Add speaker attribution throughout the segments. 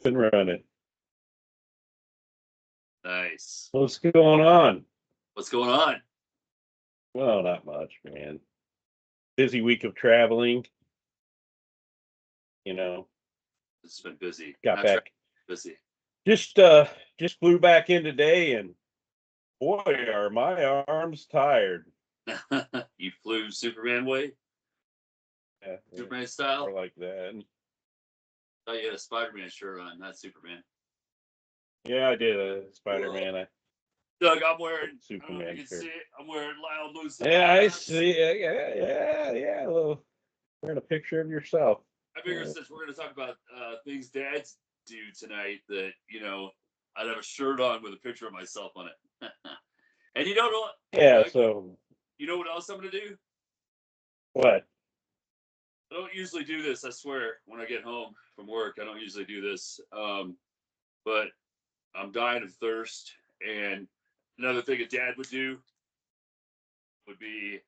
Speaker 1: Been running.
Speaker 2: Nice.
Speaker 1: What's going on?
Speaker 2: What's going on?
Speaker 1: Well, not much, man. Busy week of traveling. You know,
Speaker 2: It's been busy.
Speaker 1: got
Speaker 2: Not
Speaker 1: back.
Speaker 2: busy.
Speaker 1: Just flew back in today, and boy, are my arms tired.
Speaker 2: You flew Superman way,
Speaker 1: Yeah,
Speaker 2: Superman style.
Speaker 1: or like that.
Speaker 2: Oh, you had a Spider-Man shirt on, not Superman.
Speaker 1: Yeah, I did a Spider-Man.
Speaker 2: Doug, I'm wearing
Speaker 1: Superman
Speaker 2: I don't know if you can
Speaker 1: shirt.
Speaker 2: see it. I'm wearing Lionel Moose.
Speaker 1: Yeah, I see. Yeah. Well, wearing a picture of yourself.
Speaker 2: I figure since we're going to talk about things dads do tonight, that I'd have a shirt on with a picture of myself on it. And you don't know what?
Speaker 1: Yeah.
Speaker 2: Doug,
Speaker 1: So
Speaker 2: you know what else I'm going to do?
Speaker 1: what?
Speaker 2: I don't usually do this, I swear, when I get home from work. I don't usually do this. But I'm dying of thirst. And another thing a dad would do would be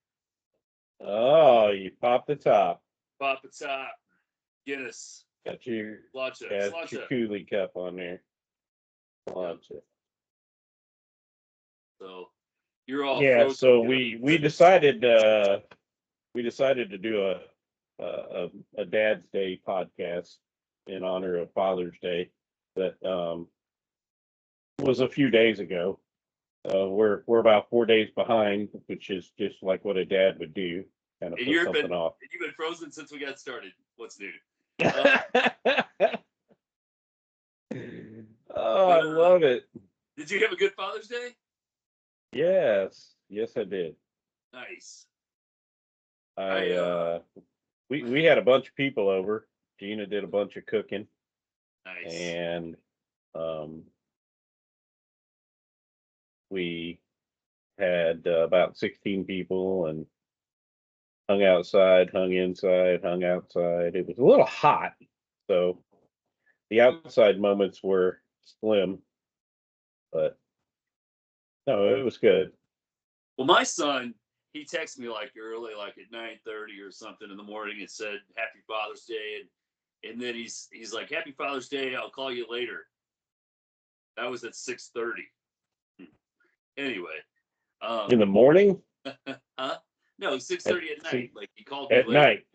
Speaker 1: Oh, you popped the top.
Speaker 2: pop a top, Guinness,
Speaker 1: Got your
Speaker 2: sláinte.
Speaker 1: coolie cup on there. Sláinte.
Speaker 2: So you're all
Speaker 1: Yeah.
Speaker 2: frozen.
Speaker 1: So we decided to do a Dad's Day podcast in honor of Father's Day that was a few days ago. We're about 4 days behind, which is just like what a dad would do, kind of
Speaker 2: And
Speaker 1: put
Speaker 2: you've
Speaker 1: something
Speaker 2: been
Speaker 1: off.
Speaker 2: frozen since we got started. What's new?
Speaker 1: Oh, I love it.
Speaker 2: Did you have a good Father's Day?
Speaker 1: Yes, I did.
Speaker 2: Nice.
Speaker 1: We had a bunch of people over. Gina did a bunch of cooking.
Speaker 2: Nice.
Speaker 1: And we had about 16 people and hung outside, hung inside, hung outside. It was a little hot, so the outside moments were slim, but no, it was good.
Speaker 2: Well, my son, he texted me like early, like at 9:30 or something in the morning, and said Happy Father's Day, and then he's like, Happy Father's Day, I'll call you later. That was at 6:30. Anyway,
Speaker 1: in the morning?
Speaker 2: Huh? No, 6:30 at night. Like he called
Speaker 1: me at night.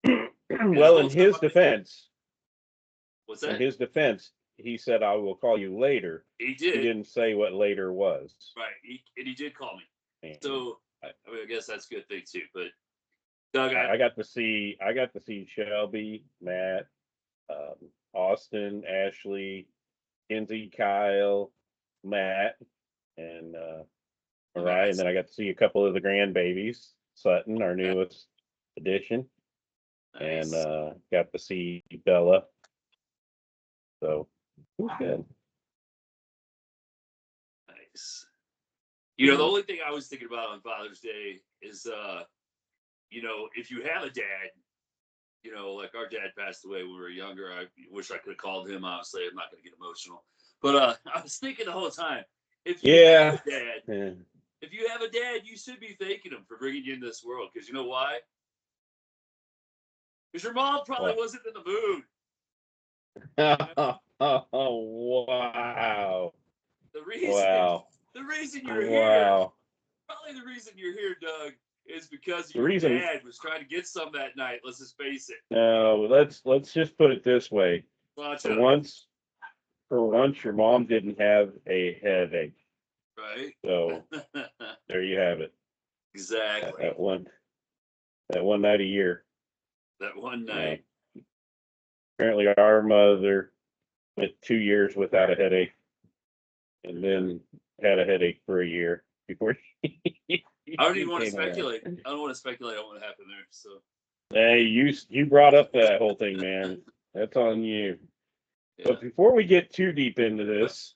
Speaker 2: Yeah.
Speaker 1: Well, in his defense,
Speaker 2: what's that?
Speaker 1: In his defense, he said, "I will call you later."
Speaker 2: He did.
Speaker 1: He didn't say what later was.
Speaker 2: Right. He did call me.
Speaker 1: And
Speaker 2: so I guess that's a good thing too. But Doug,
Speaker 1: I got to see Shelby, Matt, Austin, Ashley, Kenzie, Kyle, Matt, and Mariah, and then I got to see a couple of the grandbabies, Sutton, our newest addition, nice. And got to see Bella. So it was good.
Speaker 2: Nice. The only thing I was thinking about on Father's Day is, if you have a dad, like our dad passed away when we were younger. I wish I could have called him. Honestly, I'm not going to get emotional. But I was thinking the whole time, if you have a dad, if you have a dad, you should be thanking him for bringing you into this world. Because you know why? Because your mom probably wasn't in the mood.
Speaker 1: Oh, wow.
Speaker 2: The reason you're here, probably the reason you're here, Doug, is because your dad was trying to get some that night. Let's just face it.
Speaker 1: No, let's just put it this way. For once, your mom didn't have a headache.
Speaker 2: Right.
Speaker 1: So there you have it.
Speaker 2: Exactly.
Speaker 1: That one night a year.
Speaker 2: That one night.
Speaker 1: Apparently, our mother went 2 years without a headache, and then had a headache for a year before she.
Speaker 2: I don't even want to speculate. I don't want to speculate on what happened there. So.
Speaker 1: Hey, you brought up that whole thing, man. That's on you. Yeah. But before we get too deep into this,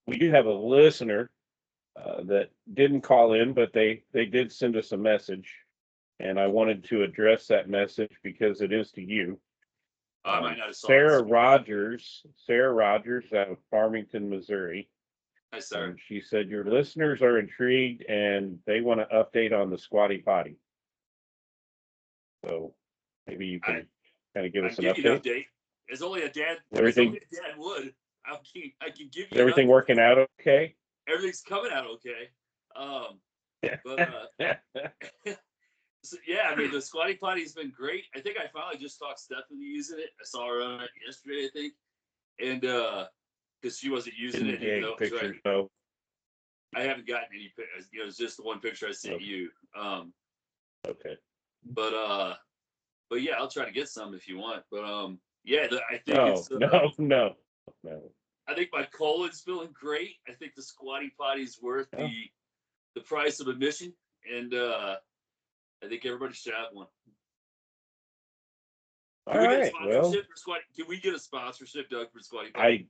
Speaker 1: we do have a listener that didn't call in, but they did send us a message, and I wanted to address that message because it is to you.
Speaker 2: I might not have saw
Speaker 1: Sarah Rogers out of Farmington, Missouri.
Speaker 2: Hi, sir.
Speaker 1: She said your listeners are intrigued and they want to update on the squatty potty. So maybe you can kind of give
Speaker 2: I
Speaker 1: us
Speaker 2: can
Speaker 1: an
Speaker 2: give you an
Speaker 1: update?
Speaker 2: update. It's only a dad.
Speaker 1: Everything,
Speaker 2: It's only a dad would. I can give
Speaker 1: is
Speaker 2: you an
Speaker 1: everything
Speaker 2: update.
Speaker 1: working out okay?
Speaker 2: Everything's coming out okay. But so, yeah, I mean the squatty potty's been great. I think I finally just talked Stephanie using it. I saw her on it yesterday, I think, and because she wasn't using it, didn't know it was right.
Speaker 1: Pictures though.
Speaker 2: I haven't gotten any pictures. You know, it's just the one picture I sent you.
Speaker 1: Okay.
Speaker 2: But yeah, I'll try to get some if you want. But yeah, I think
Speaker 1: No.
Speaker 2: I think my colon's feeling great. I think the squatty potty's worth the price of admission, and I think everybody should have one. Can we get a sponsorship for squatty? Can we get a sponsorship, Doug, for squatty potty?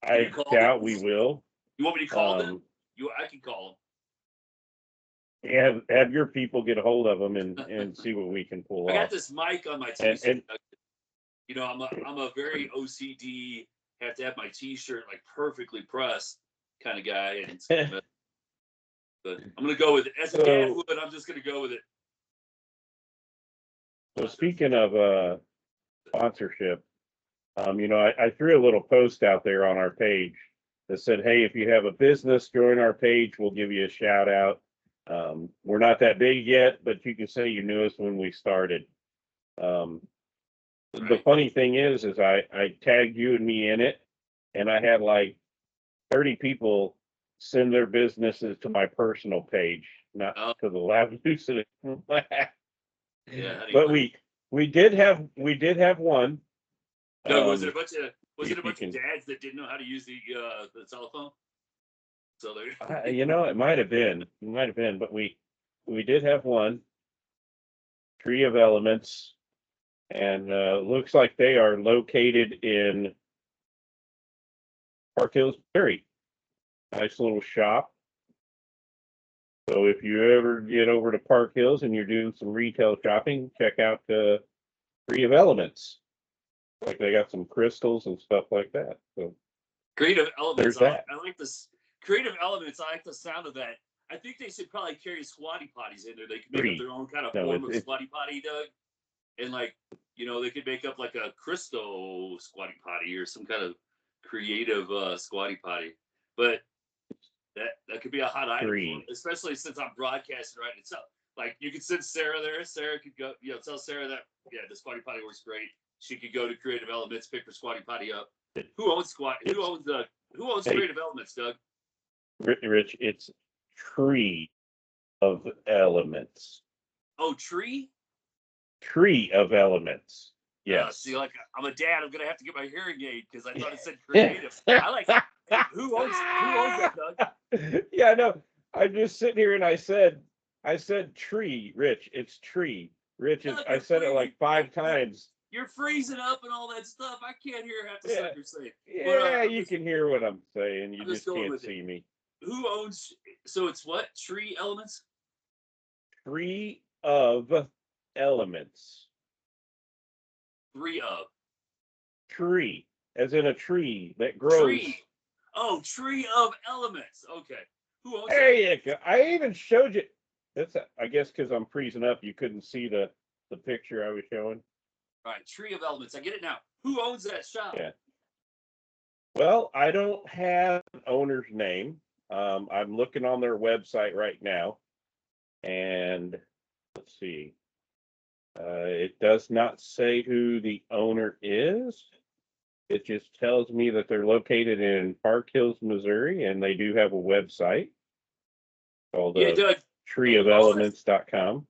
Speaker 1: I doubt we will.
Speaker 2: You want me to call them? I can call
Speaker 1: them. Have your people get a hold of them and see what we can pull off.
Speaker 2: I got this mic on my t-shirt. You know, I'm a very OCD, have to have my t-shirt like perfectly pressed kind of guy, and but I'm gonna go with it. As a dad would, I'm just gonna go with it.
Speaker 1: So speaking of sponsorship, you know, I threw a little post out there on our page that said, hey, if you have a business, join our page, we'll give you a shout out. We're not that big yet, but you can say you knew us when we started. The funny thing is I tagged you and me in it, and I had like 30 people send their businesses to my personal page, not to the Lab Lucid.
Speaker 2: Yeah,
Speaker 1: but we did have one.
Speaker 2: No, was it a bunch of dads that didn't know how to use the telephone? So
Speaker 1: you know, it might have been, but we did have one, Tree of Elements, and looks like they are located in Park Hills, Missouri. Nice little shop. So if you ever get over to Park Hills and you're doing some retail shopping, check out Tree of Elements. Like they got some crystals and stuff like that. So
Speaker 2: Creative Elements.
Speaker 1: There's that.
Speaker 2: I like this. Creative Elements. I like the sound of that. I think they should probably carry squatty potties in there. They could make up their own kind of form of squatty potty, Doug. And like, you know, they could make up like a crystal squatty potty or some kind of creative squatty potty. But that could be a hot item, especially since I'm broadcasting right now. Like you could send Sarah there. Sarah could go, you know, tell Sarah that the squatty potty works great. She could go to Creative Elements, pick her squatty potty up. Who owns Creative Elements, Doug?
Speaker 1: Rich, it's Tree of Elements.
Speaker 2: Oh, Tree?
Speaker 1: Tree of Elements. Yes.
Speaker 2: See, like I'm a dad, I'm gonna have to get my hearing aid because I thought it said creative. I like who owns that, Doug?
Speaker 1: Yeah, no. I'm just sitting here and I said tree, Rich. It's Tree. Rich, I said it like 5 times.
Speaker 2: You're freezing up and all that stuff. I can't hear half the stuff you're saying.
Speaker 1: Yeah, you can hear what I'm saying. You just can't see me.
Speaker 2: Who owns? So it's what? Tree Elements?
Speaker 1: Tree of Elements. Tree, as in a tree that grows.
Speaker 2: Tree. Oh, Tree of Elements. Okay. Who owns
Speaker 1: there you go. I even showed you. That's I guess because I'm freezing up, you couldn't see the picture I was showing.
Speaker 2: All right, Tree of Elements. I get it now. Who owns that shop?
Speaker 1: Yeah. Well, I don't have an owner's name. I'm looking on their website right now, and let's see. It does not say who the owner is. It just tells me that they're located in Park Hills, Missouri, and they do have a website called treeofelements.com.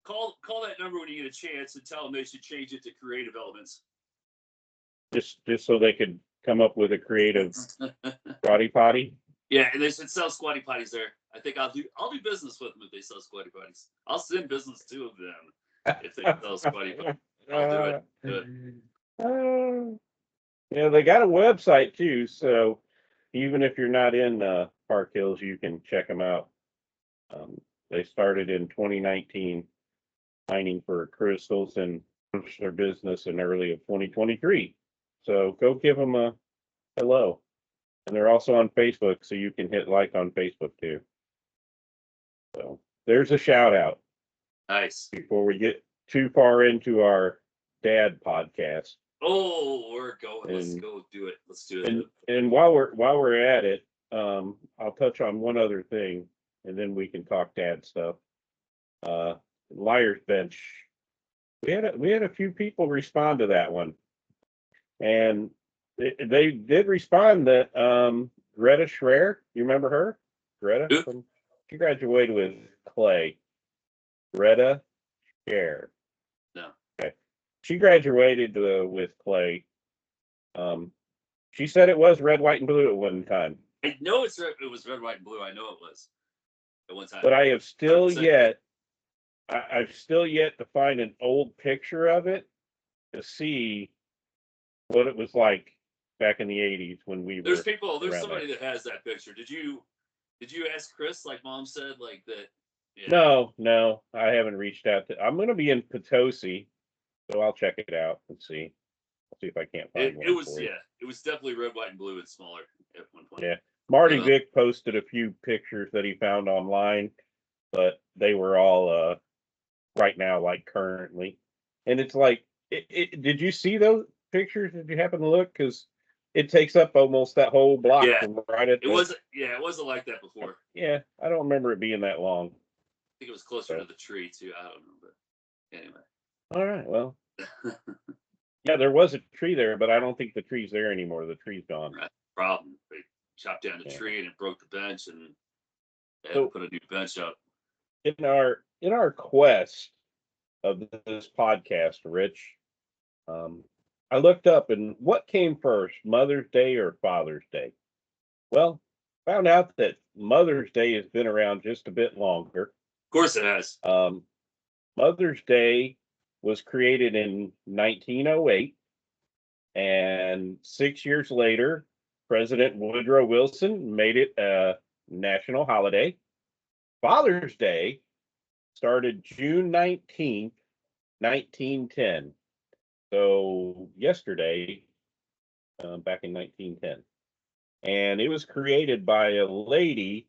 Speaker 2: Call that number when you get a chance and tell them they should change it to Creative Elements.
Speaker 1: Just so they could come up with a creative squatty potty.
Speaker 2: Yeah, and they should sell squatty potties there. I think I'll do business with them if they sell squatty potties. I'll send business to them if they sell squatty potties. I'll do it.
Speaker 1: Yeah, they got a website too, so even if you're not in Park Hills, you can check them out. They started in 2019 mining for crystals and launched their business in early of 2023. So go give them a hello. And they're also on Facebook, so you can hit like on Facebook too. So there's a shout out.
Speaker 2: Nice.
Speaker 1: Before we get too far into our Dad podcast.
Speaker 2: Oh, we're going. Let's
Speaker 1: And
Speaker 2: go do it. Let's do it.
Speaker 1: and while we're at it, I'll touch on one other thing, and then we can talk dad stuff. Liar's Bench. We had a few people respond to that one, and they did respond that Greta Schreier, you remember her? Greta from she graduated with Clay. Greta Schreier.
Speaker 2: No.
Speaker 1: Okay. She graduated with Clay. She said it was red, white, and blue at one time.
Speaker 2: I know it was red, white, and blue. I know it was at one time.
Speaker 1: But I have still yet, I've still yet to find an old picture of it to see what it was like back in the '80s when we
Speaker 2: There's
Speaker 1: were.
Speaker 2: There's somebody that has that picture. Did you ask Chris, like Mom said, like that?
Speaker 1: Yeah. No, I haven't reached out to. I'm going to be in Potosi, so I'll check it out and see. I'll see if I can't find one.
Speaker 2: It was it was definitely red, white, and blue and smaller at one point.
Speaker 1: Yeah, Marty Vick posted a few pictures that he found online, but they were all right now, like currently, and it's like, did you see those pictures? Did you happen to look? Because it takes up almost that whole block.
Speaker 2: Yeah,
Speaker 1: right at
Speaker 2: it wasn't like that before.
Speaker 1: Yeah, I don't remember it being that long.
Speaker 2: I think it was closer to the tree too. I don't know, but anyway.
Speaker 1: All right, well, yeah, there was a tree there, but I don't think the tree's there anymore. The tree's gone.
Speaker 2: That's the problem. They chopped down the tree and it broke the bench, and they had to put a new bench up.
Speaker 1: In our quest of this podcast, Rich, I looked up, and what came first, Mother's Day or Father's Day? Well, found out that Mother's Day has been around just a bit longer.
Speaker 2: Of course it has.
Speaker 1: Mother's Day was created in 1908, and 6 years later, President Woodrow Wilson made it a national holiday. Father's Day started June 19th, 1910. So yesterday, back in 1910. And it was created by a lady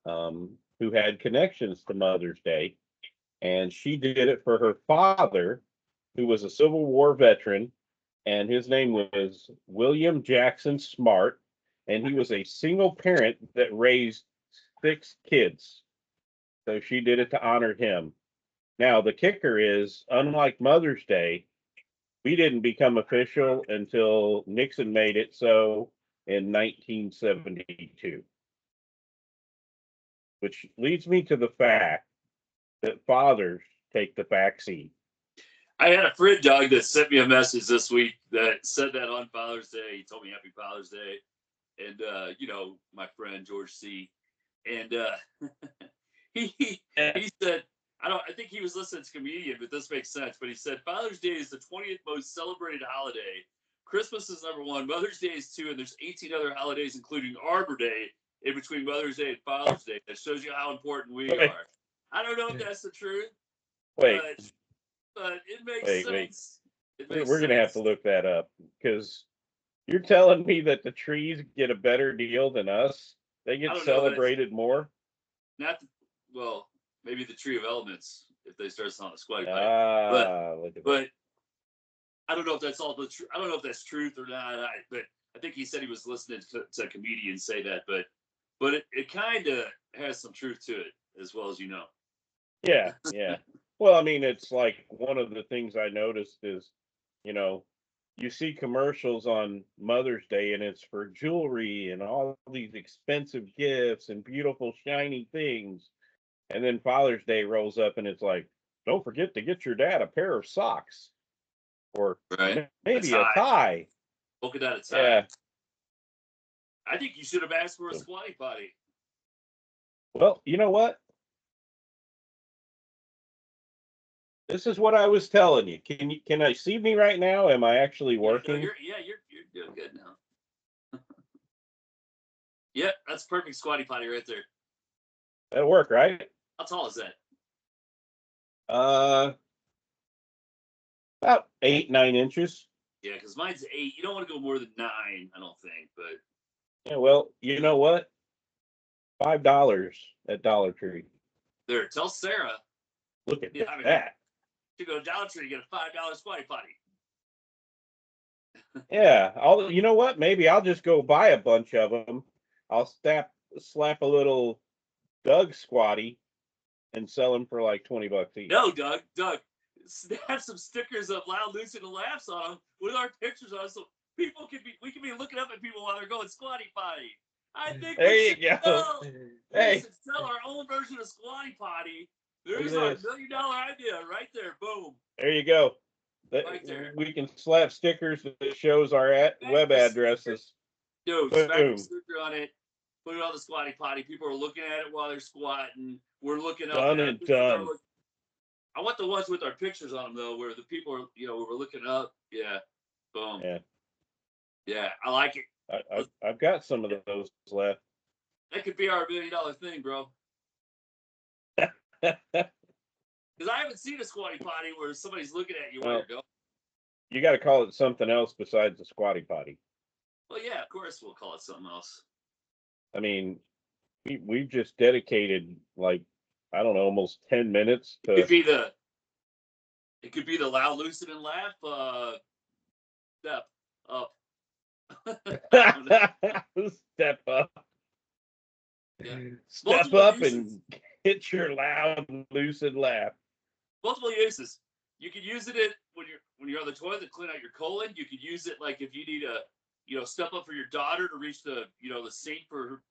Speaker 1: who had connections to Mother's Day. And she did it for her father, who was a Civil War veteran. And his name was William Jackson Smart. And he was a single parent that raised 6 kids. So she did it to honor him. Now, the kicker is, unlike Mother's Day, we didn't become official until Nixon made it so in 1972. Which leads me to the fact that fathers take the backseat.
Speaker 2: I had a friend, Doug, that sent me a message this week that said that on Father's Day. He told me Happy Father's Day. And, my friend, George C. And he said, I think he was listening to comedian, but this makes sense. But he said, Father's Day is the 20th most celebrated holiday. Christmas is number 1. Mother's Day is 2. And there's 18 other holidays, including Arbor Day, in between Mother's Day and Father's Day. That shows you how important we are. I don't know if that's the truth. But it makes sense.
Speaker 1: We're going to have to look that up, because you're telling me that the trees get a better deal than us? They get celebrated more?
Speaker 2: Maybe the Tree of Elements, if they start selling a Squatty Potty. But I don't know if that's all the truth. I don't know if that's truth or not. But I think he said he was listening to a comedian say that. But it kind of has some truth to it, as well as you know.
Speaker 1: Yeah. Well, I mean, it's like one of the things I noticed is, you see commercials on Mother's Day, and it's for jewelry and all these expensive gifts and beautiful, shiny things. And then Father's Day rolls up, and it's like, don't forget to get your dad a pair of socks, or maybe a tie.
Speaker 2: Polka dot tie.
Speaker 1: Yeah.
Speaker 2: I think you should have asked for a Squatty Potty.
Speaker 1: Well, you know what? This is what I was telling you. Can I see me right now? Am I actually working?
Speaker 2: You're doing good now. Yeah, that's perfect Squatty Potty right there.
Speaker 1: That'll work, right?
Speaker 2: How tall is that?
Speaker 1: About 8-9 inches.
Speaker 2: Yeah, because mine's 8. You don't want to go more than 9, I don't think. But
Speaker 1: yeah, well, you know what? $5 at Dollar Tree.
Speaker 2: There, tell Sarah.
Speaker 1: Look at that.
Speaker 2: You go to Dollar Tree, you get a $5 Squatty Potty.
Speaker 1: Yeah, you know what? Maybe I'll just go buy a bunch of them. I'll slap a little Doug squatty and sell them for like $20 each.
Speaker 2: No, Doug, snap some stickers of Loud, Lucid, and Laughs on them with our pictures on, so we can be looking up at people while they're going squatty potty. I think
Speaker 1: There you go.
Speaker 2: we
Speaker 1: Hey,
Speaker 2: should sell our own version of squatty potty.
Speaker 1: look at
Speaker 2: There's our
Speaker 1: this.
Speaker 2: $1 million idea right there. Boom,
Speaker 1: There you go.
Speaker 2: right there.
Speaker 1: We can slap stickers that shows our web addresses.
Speaker 2: Dude, smack a
Speaker 1: Boom.
Speaker 2: sticker on it. Put it on the squatty potty. People are looking at it while they're squatting. We're looking up
Speaker 1: Done
Speaker 2: at
Speaker 1: and
Speaker 2: it.
Speaker 1: done.
Speaker 2: I want the ones with our pictures on them though, where the people are, we're looking up. Yeah, boom. Yeah, I like it.
Speaker 1: I've got some of those left.
Speaker 2: That could be our $1 million thing, bro. Because I haven't seen a squatty potty where somebody's looking at you while you're going.
Speaker 1: You got to call it something else besides the squatty potty.
Speaker 2: Well, yeah, of course we'll call it something else.
Speaker 1: I mean, we've just dedicated like, I don't know, almost 10 minutes to.
Speaker 2: It could be the Loud, Lucid, and Laugh step up.
Speaker 1: Step up.
Speaker 2: Yeah.
Speaker 1: Step up and hit your loud, lucid laugh.
Speaker 2: Multiple uses. You could use it when you're on the toilet to clean out your colon. You could use it like if you need a step up for your daughter to reach the the sink for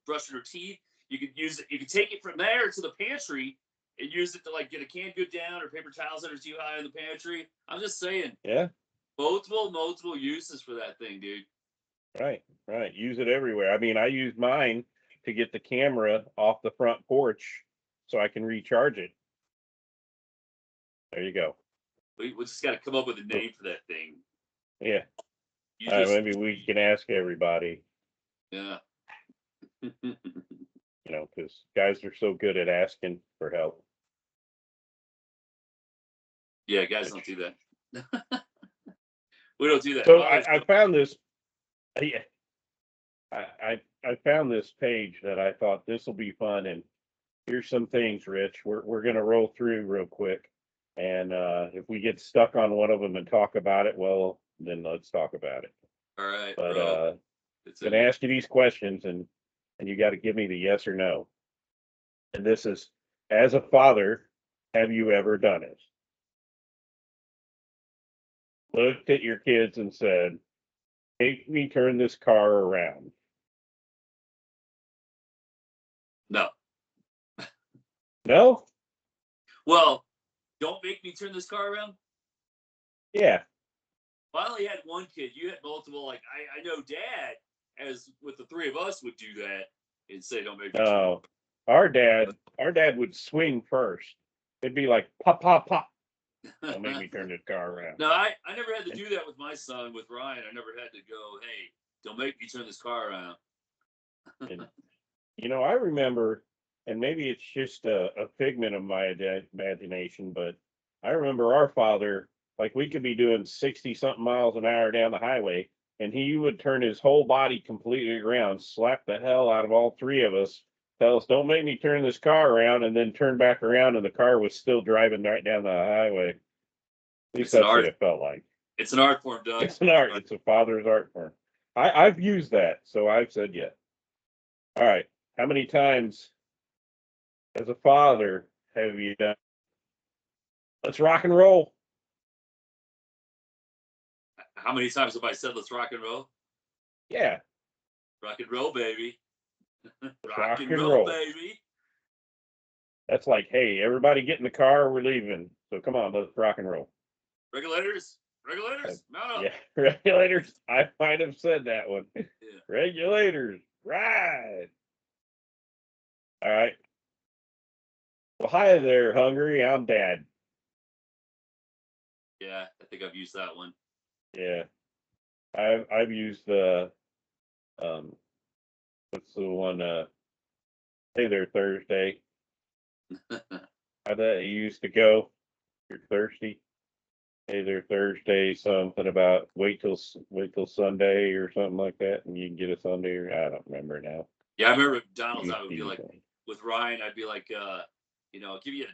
Speaker 2: brushing her teeth. You could use it. You could take it from there to the pantry and use it to like get a canned good down or paper towels that are too high in the pantry. I'm just saying.
Speaker 1: Yeah.
Speaker 2: Multiple uses for that thing, dude.
Speaker 1: Right. Use it everywhere. I mean, I use mine to get the camera off the front porch so I can recharge it. There you go.
Speaker 2: We just got to come up with a name for that thing.
Speaker 1: Yeah. Maybe we can ask everybody.
Speaker 2: Yeah.
Speaker 1: Because guys are so good at asking for help.
Speaker 2: Yeah, guys don't do that. We don't do that.
Speaker 1: So I found this. Yeah. I found this page that I thought this will be fun, and here's some things, Rich. We're gonna roll through real quick, and if we get stuck on one of them and talk about it, well, then let's talk about it.
Speaker 2: All right,
Speaker 1: but
Speaker 2: bro.
Speaker 1: I'm gonna ask you these questions, and you got to give me the yes or no. And this is, as a father, have you ever done it? Looked at your kids and said, "Make me turn this car around."
Speaker 2: No.
Speaker 1: No?
Speaker 2: Well, don't make me turn this car around?
Speaker 1: Yeah.
Speaker 2: Well, I only had one kid. You had multiple. Like, I know Dad, as with the three of us, would do that and say, don't make me turn
Speaker 1: No. Our dad would swing first. It'd be like, pop, pop, pop. Don't make me turn this car around.
Speaker 2: No, I never had to do that with my son, with Ryan. I never had to go, hey, don't make me turn this car around.
Speaker 1: And, I remember, and maybe it's just a figment of my imagination, but I remember our father, like we could be doing 60 something miles an hour down the highway, and he would turn his whole body completely around, slap the hell out of all three of us, tell us, don't make me turn this car around, and then turn back around, and the car was still driving right down the highway. At least that's what it felt like.
Speaker 2: It's an art form, Doug.
Speaker 1: It's an art. It's a father's art form. I've used that, so I've said yes. All right. How many times as a father have you done? Let's rock and roll.
Speaker 2: How many times have I said let's rock and roll?
Speaker 1: Yeah.
Speaker 2: Rock and roll, baby.
Speaker 1: rock and roll,
Speaker 2: baby.
Speaker 1: That's like, hey, everybody get in the car. We're leaving. So come on, let's rock and roll.
Speaker 2: Regulators. Mount up.
Speaker 1: Yeah, regulators. I might have said that one.
Speaker 2: Yeah.
Speaker 1: Regulators, ride. All right. Well, hi there, Hungry. I'm Dad.
Speaker 2: Yeah, I think I've used that one.
Speaker 1: Yeah, I've used the what's the one? Hey there, Thursday. How that used to go? You're thirsty. Hey there, Thursday. Something about wait till Sunday or something like that, and you can get a Sunday. Or I don't remember now.
Speaker 2: Yeah, I remember McDonald's. I would be like, with Ryan, I'd be like, I'll give you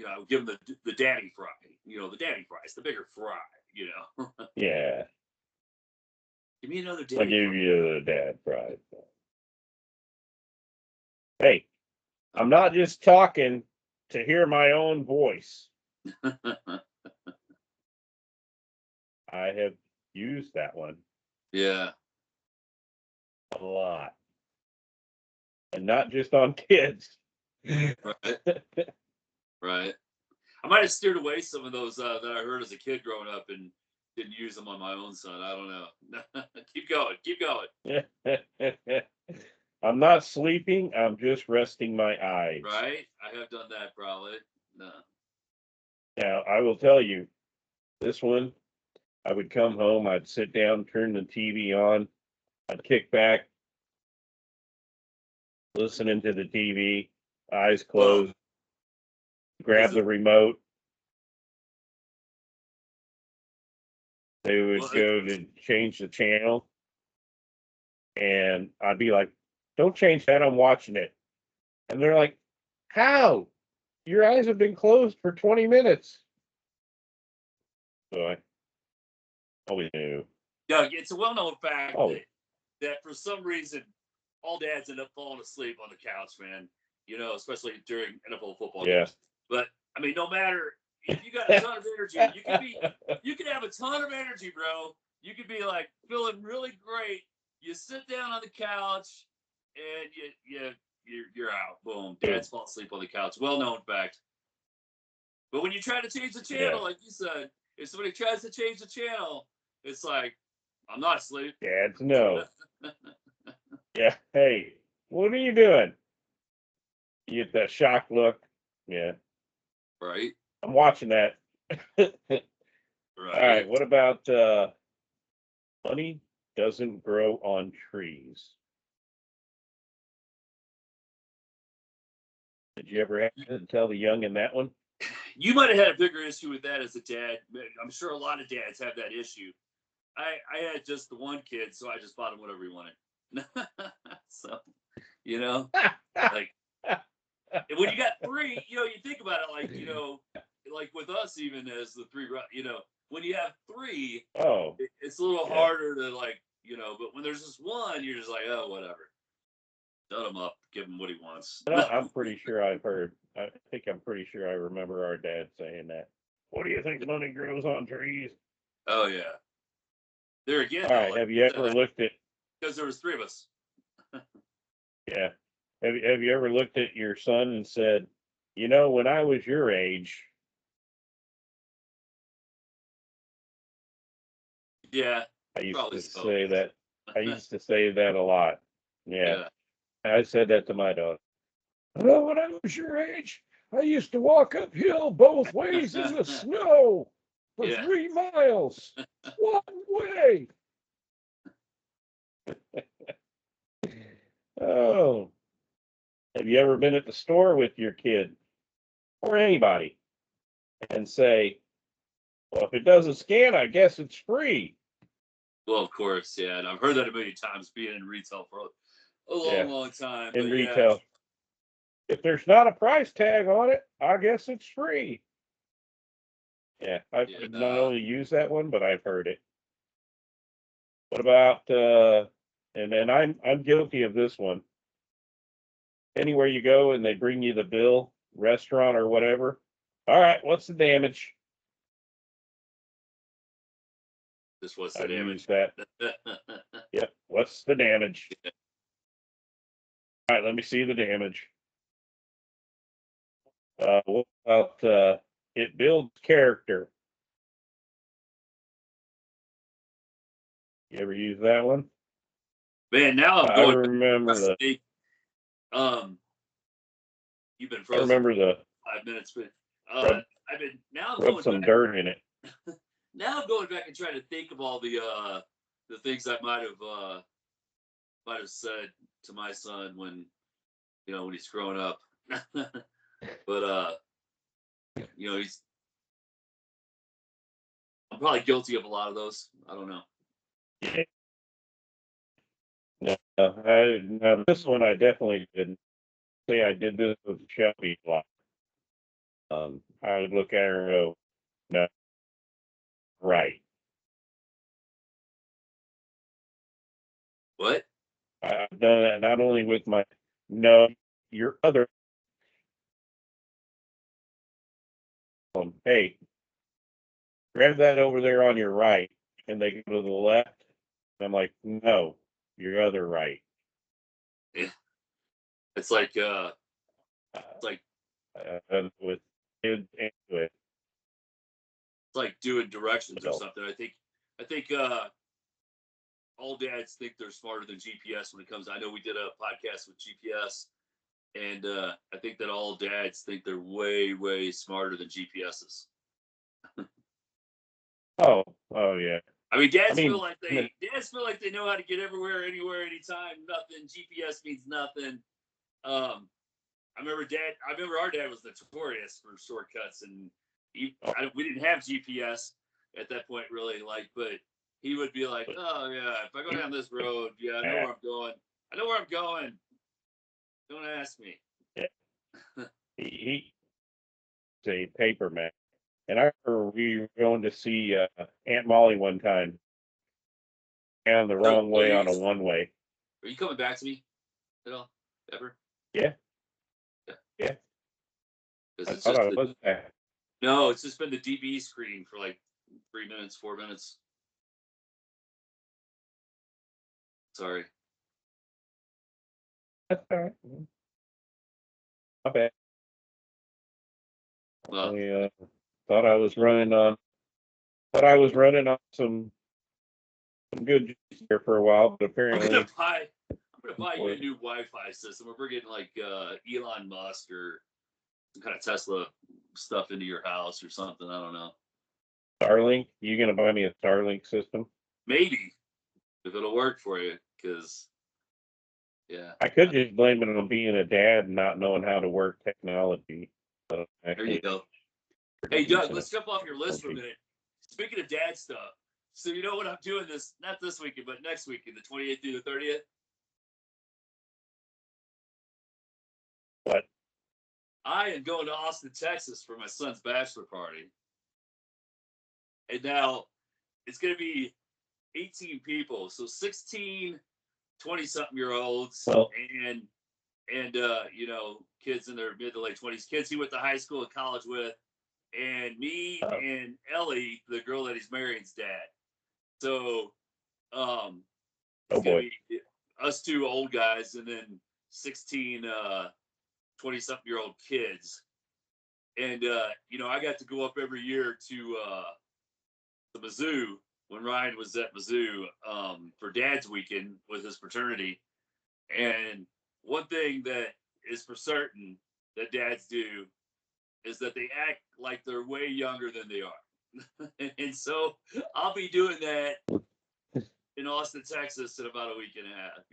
Speaker 2: I would give him the daddy fry, the daddy fries, the bigger fry, you know.
Speaker 1: Yeah.
Speaker 2: Give me another
Speaker 1: I'll
Speaker 2: daddy.
Speaker 1: give you the dad pride. Hey, I'm not just talking to hear my own voice. I have used that one
Speaker 2: Yeah.
Speaker 1: a lot. And not just on kids.
Speaker 2: Right. Right. I might have steered away some of those that I heard as a kid growing up and didn't use them on my own son. I don't know. Keep going. Keep going.
Speaker 1: I'm not sleeping. I'm just resting my eyes.
Speaker 2: Right. I have done that probably. No.
Speaker 1: Now, I will tell you, this one, I would come home, I'd sit down, turn the TV on, I'd kick back, listening to the TV, eyes closed, grab the remote. They would go to change the channel, and I'd be like, "Don't change that, I'm watching it." And they're like, "How? Your eyes have been closed for 20 minutes." So I always knew.
Speaker 2: Yeah, it's a well-known fact
Speaker 1: Oh,
Speaker 2: that for some reason all dads end up falling asleep on the couch, man. You know, especially during NFL football
Speaker 1: yeah.
Speaker 2: games. But I mean, no matter if you got a ton of energy, you could have a ton of energy, bro. You could be like feeling really great. You sit down on the couch and you're out. Boom. Dads fall asleep on the couch. Well-known fact. But when you try to change the channel,
Speaker 1: Yeah.
Speaker 2: like you said, if somebody tries to change the channel, it's like, I'm not asleep.
Speaker 1: Dads know. Yeah. Hey, what are you doing? You get that shocked look. Yeah.
Speaker 2: Right.
Speaker 1: I'm watching that.
Speaker 2: Right.
Speaker 1: All right. What about money doesn't grow on trees? Did you ever have to tell the young in that one?
Speaker 2: You might have had a bigger issue with that as a dad. I'm sure a lot of dads have that issue. I had just the one kid, so I just bought him whatever he wanted. So, you know, like when you got three, you know, you think about it like, you know, like with us, even as the three, you know, when you have three, it's a little harder to like, you know, but when there's just one, you're just like, oh, whatever. Shut him up, give him what he wants.
Speaker 1: No, I'm pretty sure I've heard. I think I'm pretty sure I remember our dad saying that. What do you think money grows on trees?
Speaker 2: Oh yeah. There again.
Speaker 1: All right. Like, have you ever looked at?
Speaker 2: Because there was three of us.
Speaker 1: Yeah. Have you ever looked at your son and said, you know, when I was your age?
Speaker 2: Yeah.
Speaker 1: I used to say that. I used to say that a lot. Yeah. I said that to my daughter. Well, when I was your age, I used to walk uphill both ways in the snow for 3 miles. One way. Oh. Have you ever been at the store with your kid or anybody and say, well, if it doesn't scan, I guess it's free?
Speaker 2: Well, of course, yeah. And I've heard that a million times being in retail for a long time.
Speaker 1: In retail. If there's not a price tag on it, I guess it's free. Yeah, I've not only used that one, but I've heard it. What about and then I'm guilty of this one. Anywhere you go and they bring you the bill, restaurant or whatever. All right, what's the damage?
Speaker 2: This was the damage.
Speaker 1: That. Yep. What's the damage? All right, let me see the damage. What about it builds character? You ever use that one?
Speaker 2: Man, now I'm going.
Speaker 1: I remember the.
Speaker 2: You've been frozen.
Speaker 1: I remember the
Speaker 2: 5 minutes, but I've been now. I'm going
Speaker 1: some dirt in it.
Speaker 2: Now I'm going back and trying to think of all the things I might have said to my son when he's growing up. But you know, I'm probably guilty of a lot of those. I don't know.
Speaker 1: No, this one I definitely didn't say. I did this with Shelby a lot. I would look at her and go, no, right. I've done that not only with my no, your other hey, grab that over there on your right, and they go to the left. And I'm like, no, your other right.
Speaker 2: Yeah. It's like
Speaker 1: Uh,
Speaker 2: it's like
Speaker 1: with kids into it.
Speaker 2: it's like doing directions or
Speaker 1: So,
Speaker 2: something. I think all dads think they're smarter than GPS when it comes. I know we did a podcast with GPS, and I think that all dads think they're way smarter than GPSs.
Speaker 1: oh yeah.
Speaker 2: I mean,
Speaker 1: I mean,
Speaker 2: dads feel like they know how to get everywhere, anywhere, anytime. Nothing. GPS means nothing. I remember our dad was notorious for shortcuts, and we didn't have GPS at that point, really. Like, but he would be like, "Oh yeah, if I go down this road, yeah, I know where I'm going. I know where I'm going. Don't ask me."
Speaker 1: he's a paper man. And I remember we were going to see Aunt Molly one time, down the
Speaker 2: So,
Speaker 1: wrong way on a one way.
Speaker 2: are you coming back to me at all? Ever?
Speaker 1: Yeah,
Speaker 2: Yeah.
Speaker 1: yeah.
Speaker 2: Because
Speaker 1: I
Speaker 2: it's
Speaker 1: thought
Speaker 2: just
Speaker 1: I was back.
Speaker 2: no, it's just been the DB screen for like 3 minutes, 4 minutes. Sorry.
Speaker 1: That's all right. My bad.
Speaker 2: Well,
Speaker 1: I thought I was running on. Thought I was running on some good juice here for a while, but
Speaker 2: I'm
Speaker 1: apparently,
Speaker 2: gonna buy you a new Wi-Fi system. We're getting like Elon Musk or some kind of Tesla stuff into your house or something. I don't know.
Speaker 1: Starlink. You gonna buy me a Starlink system?
Speaker 2: Maybe if it'll work for you, because yeah.
Speaker 1: I could just blame it on being a dad and not knowing how to work technology. But
Speaker 2: There you
Speaker 1: actually,
Speaker 2: go. Hey Doug, let's jump off your list for a minute. Speaking of dad stuff, so you know what I'm doing not this weekend, but next weekend, the 28th through the 30th.
Speaker 1: What?
Speaker 2: I am going to Austin, Texas for my son's bachelor party. And now it's going to be 18 people. So 16, 20 something year olds
Speaker 1: Well,
Speaker 2: and kids in their mid to late 20s, kids he went to high school and college with, and me and Ellie, the girl that he's marrying's dad. So it's going to be us two old guys and then 16 20 something year old kids. And I got to go up every year to the Mizzou when Ryan was at Mizzou for Dad's Weekend with his fraternity. And one thing that is for certain that dads do is that they act like they're way younger than they are. And so I'll be doing that in Austin, Texas in about a week and a half,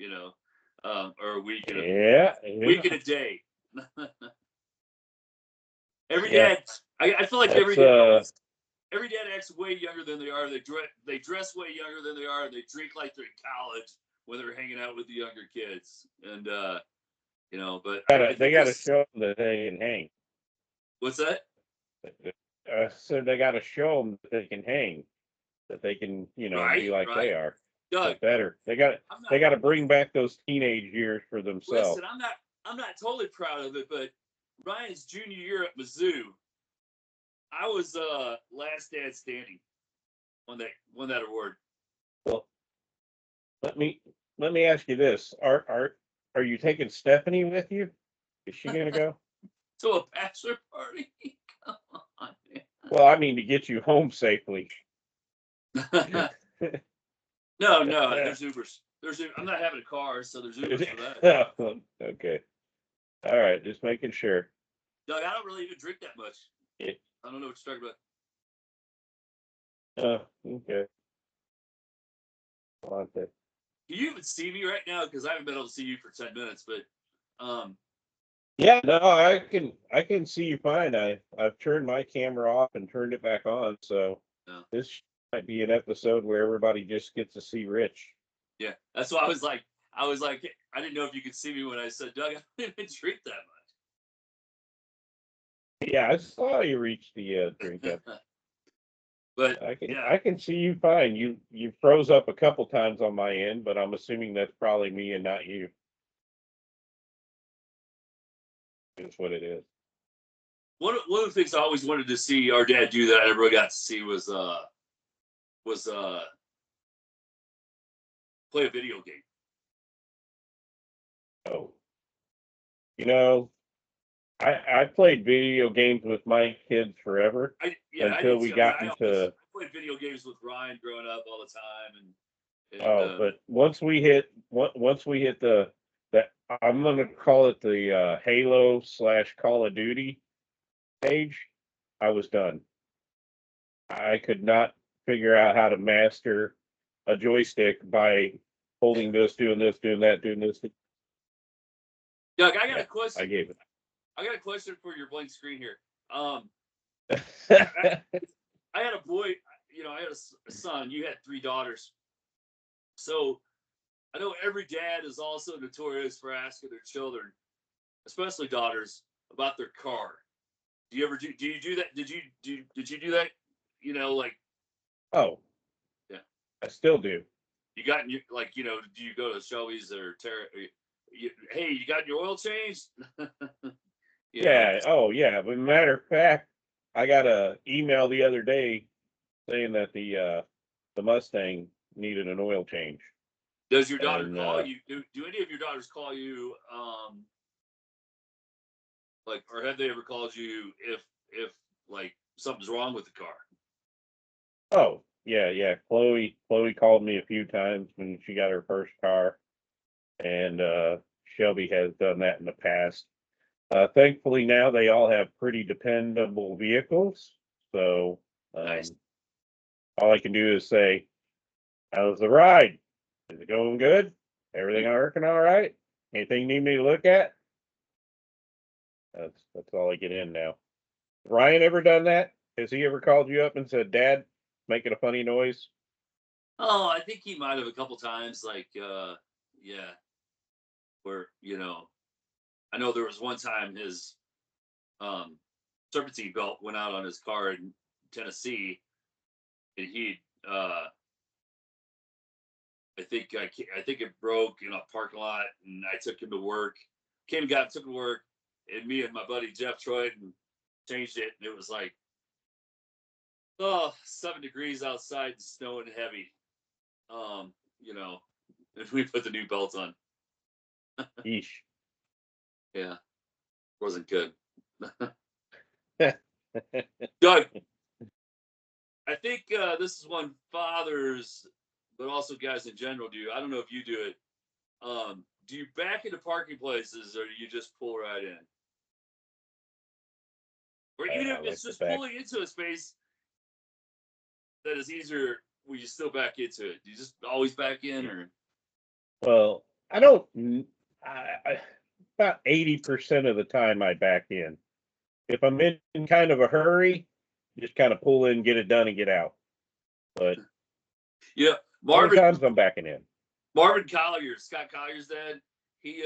Speaker 2: or a week and week and a day. Every dad, I feel like every dad acts way younger than they are. They dress way younger than they are. They drink like they're in college when they're hanging out with the younger kids. And but
Speaker 1: they got to show them that they can hang.
Speaker 2: What's that?
Speaker 1: So they got to show them that they can hang, that they can, be like they are.
Speaker 2: Doug,
Speaker 1: better. They got to bring back those teenage years for themselves.
Speaker 2: Listen, I'm not totally proud of it, but Ryan's junior year at Mizzou, I was last dad standing on that award.
Speaker 1: Well, let me ask you this: Are you taking Stephanie with you? Is she gonna go
Speaker 2: to a bachelor party? Come on, man.
Speaker 1: Well, I mean to get you home safely.
Speaker 2: No, there's Ubers. I'm not having a car, so there's Ubers for that.
Speaker 1: Okay. All right, just making sure.
Speaker 2: Doug, I don't really even drink that much.
Speaker 1: Yeah.
Speaker 2: I don't know what you're talking
Speaker 1: about. Okay.
Speaker 2: Can you even see me right now? Because I haven't been able to see you for 10 minutes, but
Speaker 1: yeah, no, I can see you fine. I've turned my camera off and turned it back on, so this might be an episode where everybody just gets to see Rich.
Speaker 2: Yeah, that's why I was like, I didn't know if you could see me when I said, Doug, I don't even drink that much.
Speaker 1: Yeah, I saw you reach the drink up.
Speaker 2: But
Speaker 1: I can
Speaker 2: yeah,
Speaker 1: I can see you fine. You froze up a couple times on my end, but I'm assuming that's probably me and not you. Is what it is.
Speaker 2: one of the things I always wanted to see our dad do that I never got to see was play a video game.
Speaker 1: Oh, you know, I played video games with my kids forever
Speaker 2: I
Speaker 1: until
Speaker 2: did
Speaker 1: we
Speaker 2: too. I mean,
Speaker 1: got into
Speaker 2: I played video games with Ryan growing up all the time, and
Speaker 1: oh, but once we hit the I'm gonna call it the Halo slash Call of Duty age, I was done. I could not figure out how to master a joystick by holding this, doing this, doing that, doing this.
Speaker 2: Doug, I got
Speaker 1: Yeah,
Speaker 2: a question.
Speaker 1: I gave
Speaker 2: I got a question for your blank screen here. I,
Speaker 1: it.
Speaker 2: I had a boy, I had a son. You had three daughters. So I know every dad is also notorious for asking their children, especially daughters, about their car. Do you ever do you do that? Did you do that? Like,
Speaker 1: Oh,
Speaker 2: yeah,
Speaker 1: I still do.
Speaker 2: you got your, like, do you go to Shelby's or Terra? Hey, you got your oil changed? you know,
Speaker 1: Yeah. Oh, yeah. But matter of fact, I got a email the other day saying that the Mustang needed an oil change,
Speaker 2: does your daughter
Speaker 1: and
Speaker 2: call you? Do any of your daughters call you? Like, or have they ever called you if like something's wrong with the car?
Speaker 1: oh, yeah, yeah. Chloe called me a few times when she got her first car, and Shelby has done that in the past. Thankfully, now they all have pretty dependable vehicles, so
Speaker 2: Nice.
Speaker 1: um, all I can do is say, "How's the ride? Is it going good? Everything working all right? Anything you need me to look at?" That's all I get in now. Ryan ever done that? Has he ever called you up and said, "Dad, making a funny noise"?
Speaker 2: Oh, I think he might have a couple times. Like, yeah, where I know there was one time his um serpentine belt went out on his car in Tennessee, and he I think it broke in a parking lot, and I took him to work. Came and got him, took him to work, and me and my buddy Jeff Troy changed it, and it was like 7 degrees outside, snowing heavy. Um, you know, and we put the new belt on.
Speaker 1: Yeesh.
Speaker 2: Yeah, wasn't good. Doug, I think this is one fathers, but also guys in general do. I don't know if you do it. Do you back into parking places, or do you just pull right in? Or even
Speaker 1: I
Speaker 2: if it's
Speaker 1: like the
Speaker 2: just
Speaker 1: back.
Speaker 2: pulling into a space that is easier, will you still back into it? Do you just always back in, or?
Speaker 1: Well, I don't. About 80% of the time I back in. If I'm in kind of a hurry, just kind of pull in, get it done, and get out. But
Speaker 2: Yeah,
Speaker 1: other
Speaker 2: Marvin
Speaker 1: times I'm backing in.
Speaker 2: Marvin Collier, Scott Collier's dad, he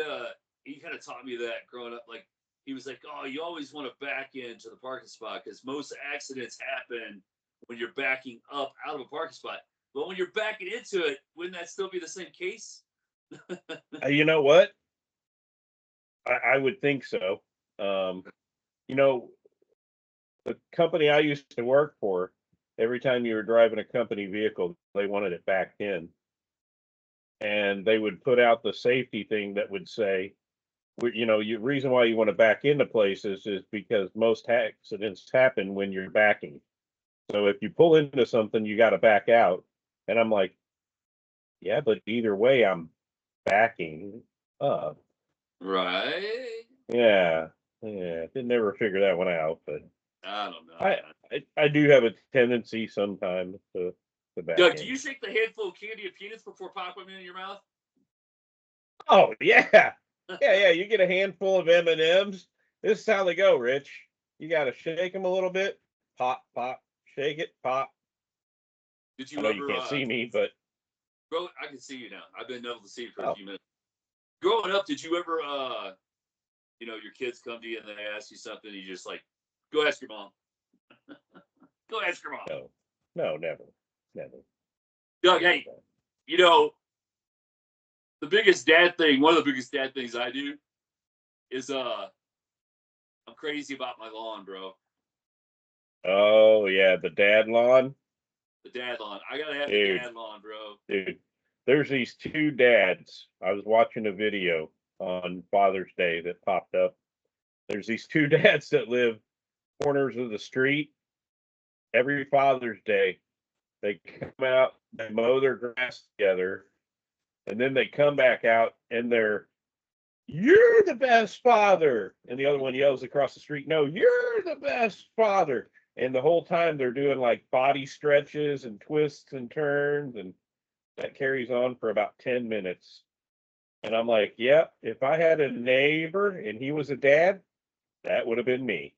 Speaker 2: kind of taught me that growing up. Like, he was like, "Oh, you always want to back into the parking spot because most accidents happen when you're backing up out of a parking spot. But when you're backing into it, wouldn't that still be the same case?"
Speaker 1: You know what? I would think so. Um, you know, the company I used to work for, every time you were driving a company vehicle, they wanted it backed in. And they would put out the safety thing that would say, you reason why you want to back into places is because most accidents happen when you're backing. So if you pull into something, you got to back out. And I'm like, yeah, but either way, I'm backing up.
Speaker 2: Right?
Speaker 1: Yeah, yeah. Didn't ever figure that one out, but
Speaker 2: I don't know,
Speaker 1: I
Speaker 2: man.
Speaker 1: I do have a tendency sometimes to back
Speaker 2: Doug, do
Speaker 1: in.
Speaker 2: you shake the handful of candy and peanuts before popping them in your mouth?
Speaker 1: Oh yeah, yeah. You get a handful of M&Ms. This is how they go, Rich. You got to shake them a little bit, pop, pop, shake it, pop.
Speaker 2: Did
Speaker 1: I
Speaker 2: you
Speaker 1: know you
Speaker 2: ever
Speaker 1: can't see me, but
Speaker 2: grow? I can see you now. I've been able to see you for a
Speaker 1: oh
Speaker 2: few minutes. Growing up, did you ever your kids come to you and they ask you something, and you just like, go ask your mom. Go ask your mom.
Speaker 1: no, No, never.
Speaker 2: Doug, hey, you know, the biggest dad thing, one of the biggest dad things I do is I'm crazy about my lawn, bro.
Speaker 1: Oh yeah, the dad lawn.
Speaker 2: The dad lawn. I gotta have
Speaker 1: Dude.
Speaker 2: the dad lawn, bro.
Speaker 1: Dude, there's these two dads. I was watching a video on Father's Day that popped up. There's these two dads that live corners of the street. Every Father's Day, they come out, they mow their grass together, and then they come back out and you're the best father. And the other one yells across the street, no, you're the best father. And the whole time they're doing like body stretches and twists and turns, and that carries on for about 10 minutes. And I'm like, yep, if I had a neighbor and he was a dad, that would have been me.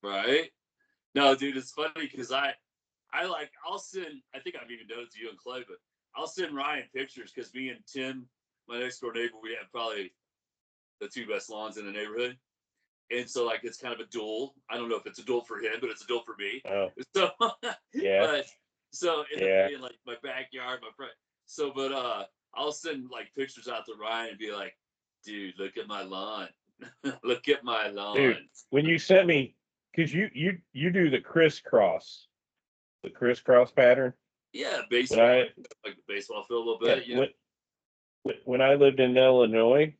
Speaker 2: Right? No, dude, it's funny because I'll send, I think I've even done it to you and Clay, but I'll send Ryan pictures because me and Tim, my next door neighbor, we have probably the two best lawns in the neighborhood. And so, like, it's kind of a duel. I don't know if it's a duel for him, but it's a duel for me.
Speaker 1: Oh,
Speaker 2: So,
Speaker 1: yeah.
Speaker 2: But so
Speaker 1: Yeah.
Speaker 2: in like my backyard, my front. So, but I'll send like pictures out to Ryan and be like, dude, look at my lawn. Look at my lawn.
Speaker 1: Dude, when you sent me, because you do the crisscross pattern.
Speaker 2: Yeah, baseball, like the baseball field a little bit.
Speaker 1: Yeah, when I lived in Illinois,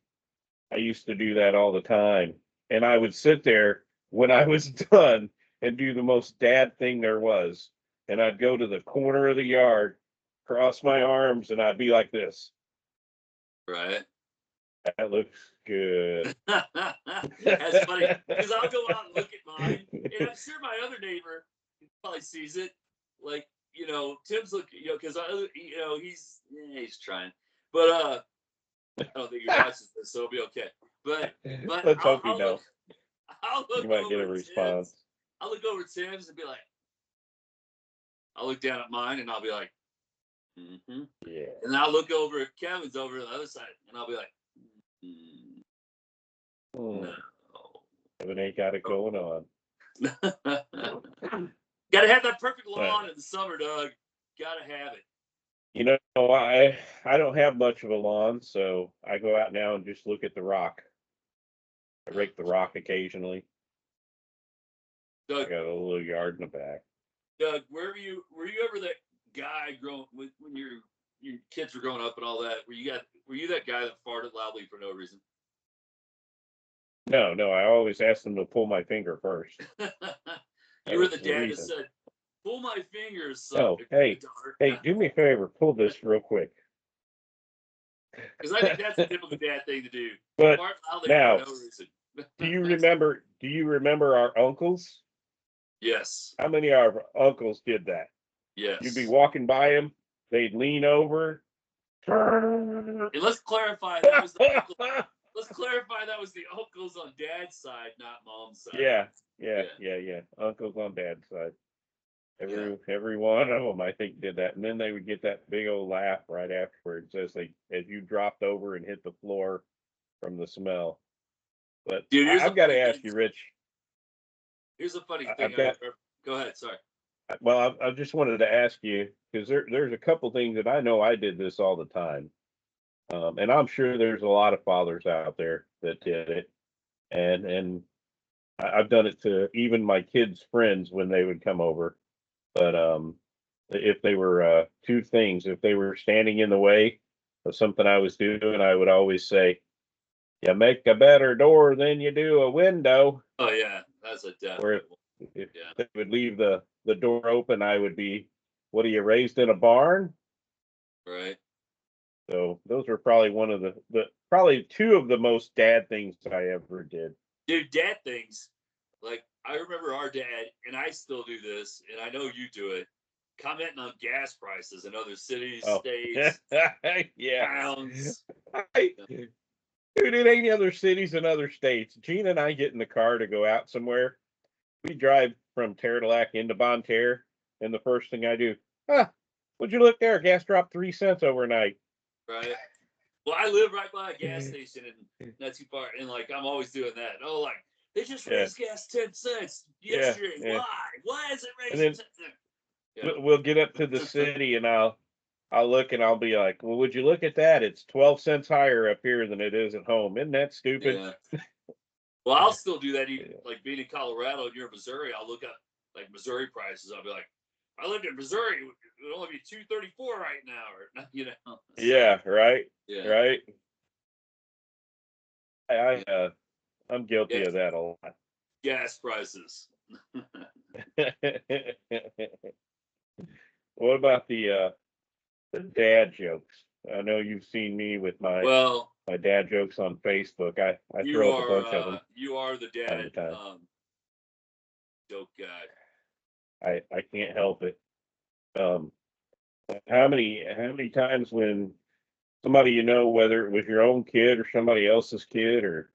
Speaker 1: I used to do that all the time. And I would sit there when I was done and do the most dad thing there was. And I'd go to the corner of the yard, cross my arms, and I'd be like this.
Speaker 2: Right.
Speaker 1: That looks good.
Speaker 2: That's funny because I'll go out and look at mine, and I'm sure my other neighbor probably sees it. Like, you know, Tim's looking, you know, because he's trying, but I don't think he watches this, so it'll be okay. But
Speaker 1: Let's hope you don't.
Speaker 2: I'll look.
Speaker 1: You might get a response.
Speaker 2: I'll look over Tim's and be like, I'll look down at mine and I'll be like, mm-hmm.
Speaker 1: Yeah.
Speaker 2: And I'll look over at Kevin's over on the other side and I'll be like, no.
Speaker 1: Kevin ain't got it going on.
Speaker 2: Gotta have that perfect lawn in the summer, Doug. Gotta have it.
Speaker 1: You know, I don't have much of a lawn, so I go out now and just look at the rock. I rake the rock occasionally.
Speaker 2: Doug,
Speaker 1: I got a little yard in the back.
Speaker 2: Doug, were you ever that guy growing when your kids were growing up and all that? Were you that guy that farted loudly for no reason?
Speaker 1: No, I always asked them to pull my finger first.
Speaker 2: You were the dad that said, "Pull my fingers." Son.
Speaker 1: Oh, hey, do me a favor, pull this real quick.
Speaker 2: Because I think that's a typical dad thing to do.
Speaker 1: But now,
Speaker 2: for no reason.
Speaker 1: do you remember our uncles?
Speaker 2: Yes.
Speaker 1: How many of our uncles did that?
Speaker 2: Yes.
Speaker 1: You'd be walking by them, they'd lean over.
Speaker 2: And let's clarify that was the uncle. Let's clarify that was the uncles on dad's side, not mom's side.
Speaker 1: Yeah. Uncles on dad's side. Every one of them, I think, did that, and then they would get that big old laugh right afterwards as you dropped over and hit the floor from the smell. But dude, I've got to ask you, Rich.
Speaker 2: Here's a funny thing. Go ahead. Sorry.
Speaker 1: Well, I just wanted to ask you because there's a couple things that I know I did this all the time, and I'm sure there's a lot of fathers out there that did it, and I've done it to even my kids' friends when they would come over. But if they were two things, if they were standing in the way of something I was doing, I would always say, "You make a better door than you do a window."
Speaker 2: Oh yeah, that's a definite.
Speaker 1: Or if they would leave the door open, I would be, "What are you, raised in a barn?"
Speaker 2: Right.
Speaker 1: So those were probably one of the probably two of the most dad things I ever did.
Speaker 2: Dude, dad things. Like, I remember our dad, and I still do this, and I know you do it, commenting on gas prices in other cities, states, towns.
Speaker 1: Dude, it ain't other cities and other states. Gina and I get in the car to go out somewhere. We drive from Terre into Bonne Terre, and the first thing I do, would you look there? Gas dropped 3 cents overnight.
Speaker 2: Right. Well, I live right by a gas station, and not too far, and like I'm always doing that. Oh, like, they just raised gas 10 cents yesterday.
Speaker 1: Yeah.
Speaker 2: Why is it raising 10 cents? Yeah.
Speaker 1: We'll get up to the city, and I'll look, and I'll be like, well, would you look at that? It's 12 cents higher up here than it is at home. Isn't that stupid?
Speaker 2: Yeah. Well, I'll still do that. Even like being in Colorado near Missouri, I'll look up like Missouri prices. I'll be like, I lived in Missouri. It would only be $2.34 right now, or you know.
Speaker 1: Yeah, right.
Speaker 2: Yeah.
Speaker 1: Right.
Speaker 2: Yeah.
Speaker 1: I'm guilty
Speaker 2: Yeah.
Speaker 1: of that a lot.
Speaker 2: Gas prices.
Speaker 1: What about the dad jokes? I know you've seen me with
Speaker 2: Well,
Speaker 1: my dad jokes on Facebook. I throw up a bunch of them
Speaker 2: you are the
Speaker 1: time
Speaker 2: dad
Speaker 1: to time.
Speaker 2: joke guy.
Speaker 1: I can't help it. Um, how many times when somebody you know, whether it was your own kid or somebody else's kid, or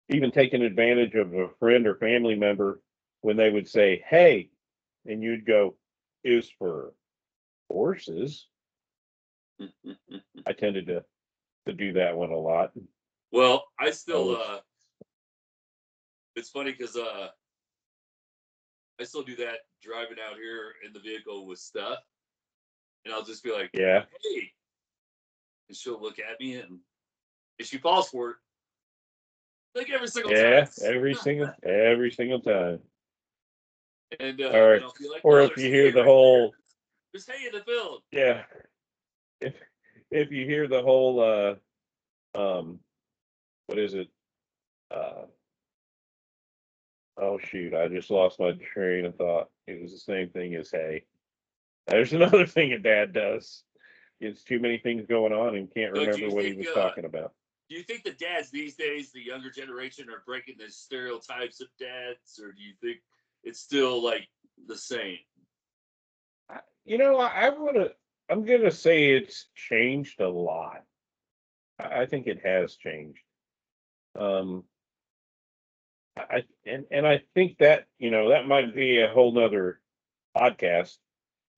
Speaker 1: even taking advantage of a friend or family member, when they would say, "Hey," and you'd go, "Is for horses." I tended to do that one a lot.
Speaker 2: Well, I still
Speaker 1: Always,
Speaker 2: it's funny because I still do that driving out here in the vehicle with stuff, and I'll just be like,
Speaker 1: yeah,
Speaker 2: "Hey," and she'll look at me, and if she falls for it, like every single time.
Speaker 1: yeah, every single time.
Speaker 2: And
Speaker 1: Or
Speaker 2: I'll be like,
Speaker 1: or
Speaker 2: "No,
Speaker 1: if
Speaker 2: there's
Speaker 1: you
Speaker 2: hay
Speaker 1: hear the
Speaker 2: right there.
Speaker 1: whole,
Speaker 2: There's hay in the field."
Speaker 1: yeah, if if you hear the whole what is it? Uh oh shoot, I just lost my train of thought. It was the same thing as hay. There's another thing a dad does. It's too many things going on and can't
Speaker 2: So
Speaker 1: remember what he was talking about.
Speaker 2: do you think the dads these days, the younger generation, are breaking the stereotypes of dads, or do you think it's still like the same?
Speaker 1: You know, I'm gonna say it's changed a lot. I think it has changed. Um, and I think that, that might be a whole nother podcast,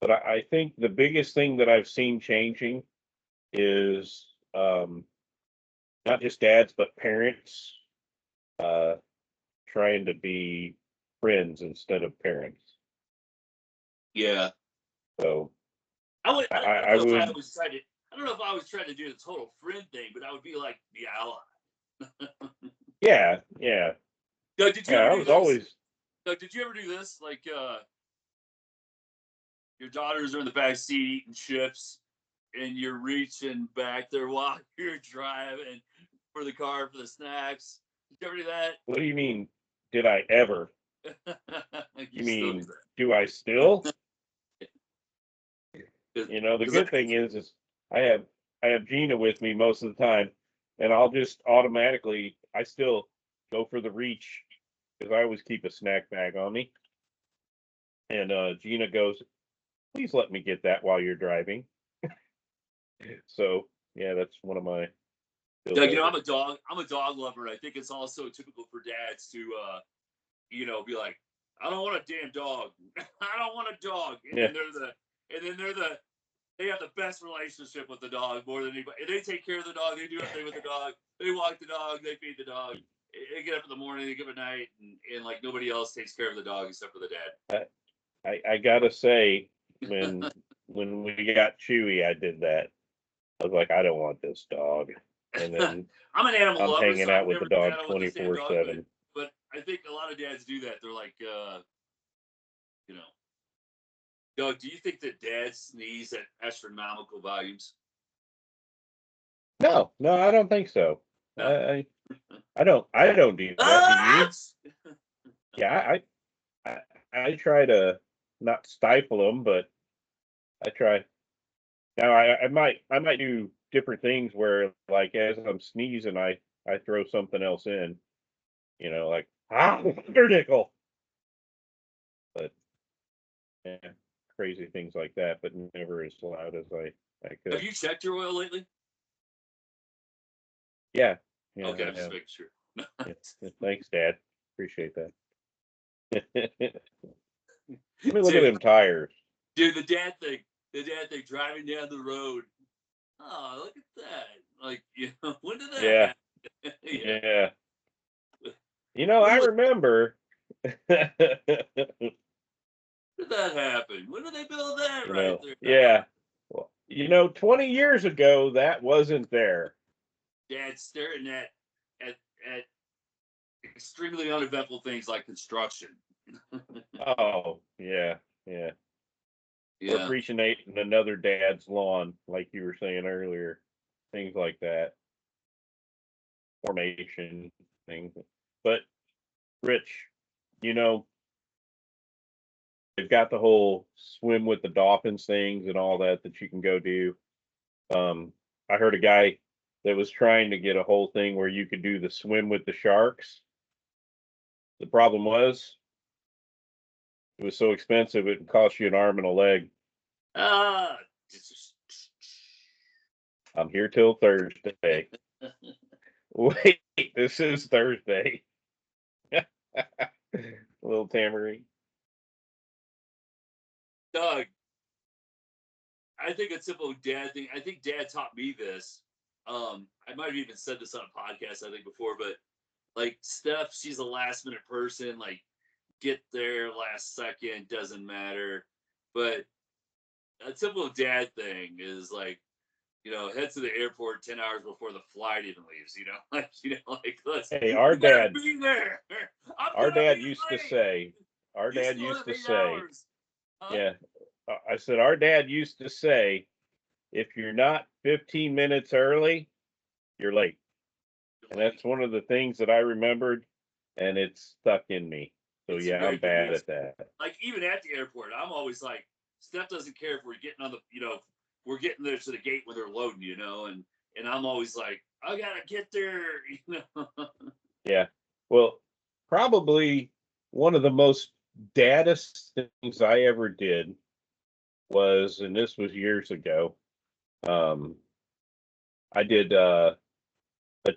Speaker 1: but I think the biggest thing that I've seen changing is not just dads but parents uh trying to be friends instead of parents.
Speaker 2: Yeah,
Speaker 1: So
Speaker 2: I don't
Speaker 1: I
Speaker 2: know if I
Speaker 1: would,
Speaker 2: was trying to. I don't know if I was trying to do the total friend thing, but I would be like the ally.
Speaker 1: yeah, yeah,
Speaker 2: Doug, did you
Speaker 1: yeah.
Speaker 2: ever
Speaker 1: I
Speaker 2: do
Speaker 1: was
Speaker 2: this?
Speaker 1: always,
Speaker 2: Doug, did you ever do this? Like, your daughters are in the back seat eating chips, and you're reaching back there while you're driving for the car for the snacks. Did you ever do that?
Speaker 1: what do you mean? Did I ever?
Speaker 2: You
Speaker 1: You
Speaker 2: still do
Speaker 1: mean, do I still?
Speaker 2: that?
Speaker 1: The
Speaker 2: Because
Speaker 1: good thing is I have I have Gina with me most of the time, and I'll just automatically, I still go for the reach because I always keep a snack bag on me. And Gina goes, "Please let me get that while you're driving." So yeah, that's one of my still
Speaker 2: Doug,
Speaker 1: does it.
Speaker 2: I'm a dog lover. I think it's also typical for dads to be like, I don't want a damn dog. I don't want a dog.
Speaker 1: Yeah,
Speaker 2: And then they have the best relationship with the dog more than anybody. And they take care of the dog. They do everything with the dog. They walk the dog. They feed the dog. They get up in the morning. They give it night, and like nobody else takes care of the dog except for the
Speaker 1: I gotta say, when we got Chewy, I did that. I was like, I don't want this dog. And
Speaker 2: dad.
Speaker 1: then
Speaker 2: I'm an animal
Speaker 1: I'm
Speaker 2: lover,
Speaker 1: hanging
Speaker 2: so I
Speaker 1: out
Speaker 2: would
Speaker 1: with the
Speaker 2: never do
Speaker 1: dog
Speaker 2: that. I want the same dog,
Speaker 1: 24/7.
Speaker 2: but I think a lot of dads do that. They're like, you know, Doug, do you think that dads sneeze at astronomical volumes?
Speaker 1: No, no, I don't think so.
Speaker 2: No.
Speaker 1: I don't do that. Do
Speaker 2: Ah!
Speaker 1: you? Yeah, I, I try to not stifle them, but I try. Now I might do different things where, like, as I'm sneezing, I throw something else in, like nickel. But yeah, crazy things like that, but never as loud as I
Speaker 2: Have
Speaker 1: could.
Speaker 2: you checked your oil lately?
Speaker 1: Yeah, yeah,
Speaker 2: Okay,
Speaker 1: I
Speaker 2: I'm just
Speaker 1: have.
Speaker 2: making sure.
Speaker 1: Yeah, yeah, thanks, Dad. Appreciate that. Let me look at
Speaker 2: dude,
Speaker 1: them tires.
Speaker 2: dude, the dad thing driving down the road. Oh, look at that! Like, when did that
Speaker 1: Yeah,
Speaker 2: happen? Yeah.
Speaker 1: yeah. I
Speaker 2: When was
Speaker 1: remember
Speaker 2: did that happen? When did they build that
Speaker 1: You
Speaker 2: right
Speaker 1: know,
Speaker 2: there?
Speaker 1: yeah. Well, 20 years ago, that wasn't there.
Speaker 2: Dad staring at extremely uneventful things like construction.
Speaker 1: Oh, yeah, yeah. Or
Speaker 2: Yeah.
Speaker 1: appreciating another dad's lawn, like you were saying earlier. Things like that. Formation things. But Rich, you know, they've got the whole swim with the dolphins things and all that you can go do. I heard a guy that was trying to get a whole thing where you could do the swim with the sharks. The problem was it was so expensive it would cost you an arm and a leg.
Speaker 2: Ah.
Speaker 1: I'm here till Thursday. Wait, this is Thursday. Little Tamarine.
Speaker 2: Doug, I think a simple dad thing. I think Dad taught me this. I might have even said this on a podcast, I think, before, but like Steph, she's a last minute person. Like, get there last second, doesn't matter. But a typical dad thing is like, head to the airport 10 hours before the flight even leaves, like, let's,
Speaker 1: Hey,
Speaker 2: you gotta be there. I'm
Speaker 1: our
Speaker 2: gonna
Speaker 1: dad
Speaker 2: be
Speaker 1: used to
Speaker 2: late.
Speaker 1: say, our
Speaker 2: You
Speaker 1: dad
Speaker 2: still
Speaker 1: used
Speaker 2: have
Speaker 1: to
Speaker 2: 8
Speaker 1: say,
Speaker 2: hours. Huh?
Speaker 1: yeah, I said, our dad used to say, if you're not 15 minutes early, you're late. And that's one of the things that I remembered, and it's stuck in me. So
Speaker 2: It's a
Speaker 1: yeah, I'm
Speaker 2: great thing.
Speaker 1: bad at that.
Speaker 2: Like, even at the airport, I'm always like, Steph doesn't care if we're getting on the, we're getting there to the gate when they're loading, and I'm always like, I gotta get there,
Speaker 1: Yeah. Well, probably one of the most daddest things I ever did was, and this was years ago, um, I did a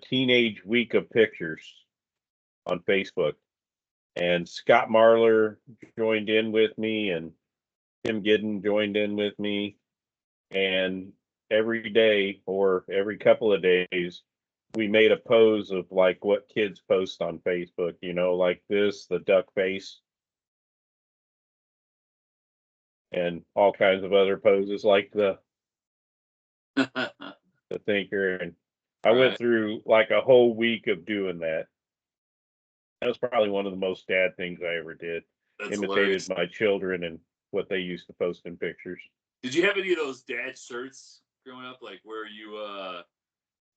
Speaker 1: teenage week of pictures on Facebook, and Scott Marler joined in with me, and Tim Giddens joined in with me, and every day or every couple of days, we made a pose of like what kids post on Facebook, like this, the duck face, and all kinds of other poses like the thinker. And I went
Speaker 2: right?
Speaker 1: through like a whole week of doing that. That was probably one of the most dad things I ever did.
Speaker 2: That's
Speaker 1: Imitated
Speaker 2: hilarious.
Speaker 1: my children and what they used to post in pictures.
Speaker 2: Did you have any of those dad shirts growing up, like where you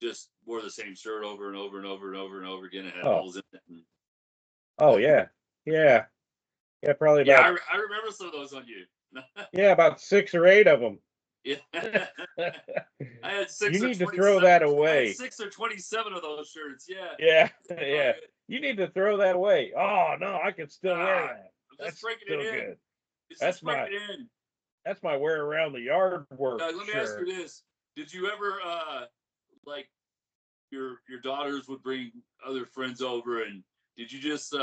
Speaker 2: just wore the same shirt over and over and over and over and over again and had
Speaker 1: Oh,
Speaker 2: holes in it?
Speaker 1: oh yeah, yeah, yeah. Probably
Speaker 2: Yeah,
Speaker 1: about
Speaker 2: I remember some of those on you.
Speaker 1: yeah, about 6 or 8 of them.
Speaker 2: Yeah. I had
Speaker 1: You
Speaker 2: six or
Speaker 1: need to throw
Speaker 2: 27.
Speaker 1: that
Speaker 2: I had
Speaker 1: away.
Speaker 2: 6 or 27 of those shirts. Yeah.
Speaker 1: Yeah,
Speaker 2: Oh,
Speaker 1: yeah. You need to throw that away. Oh no, I can still wear
Speaker 2: ah,
Speaker 1: that.
Speaker 2: I'm just
Speaker 1: That's
Speaker 2: breaking it
Speaker 1: still
Speaker 2: in.
Speaker 1: good.
Speaker 2: It's
Speaker 1: That's
Speaker 2: just
Speaker 1: my
Speaker 2: breaking it in.
Speaker 1: that's my wear around the yard work
Speaker 2: Let me ask you
Speaker 1: shirt.
Speaker 2: this: did you ever like your daughters would bring other friends over, and did you just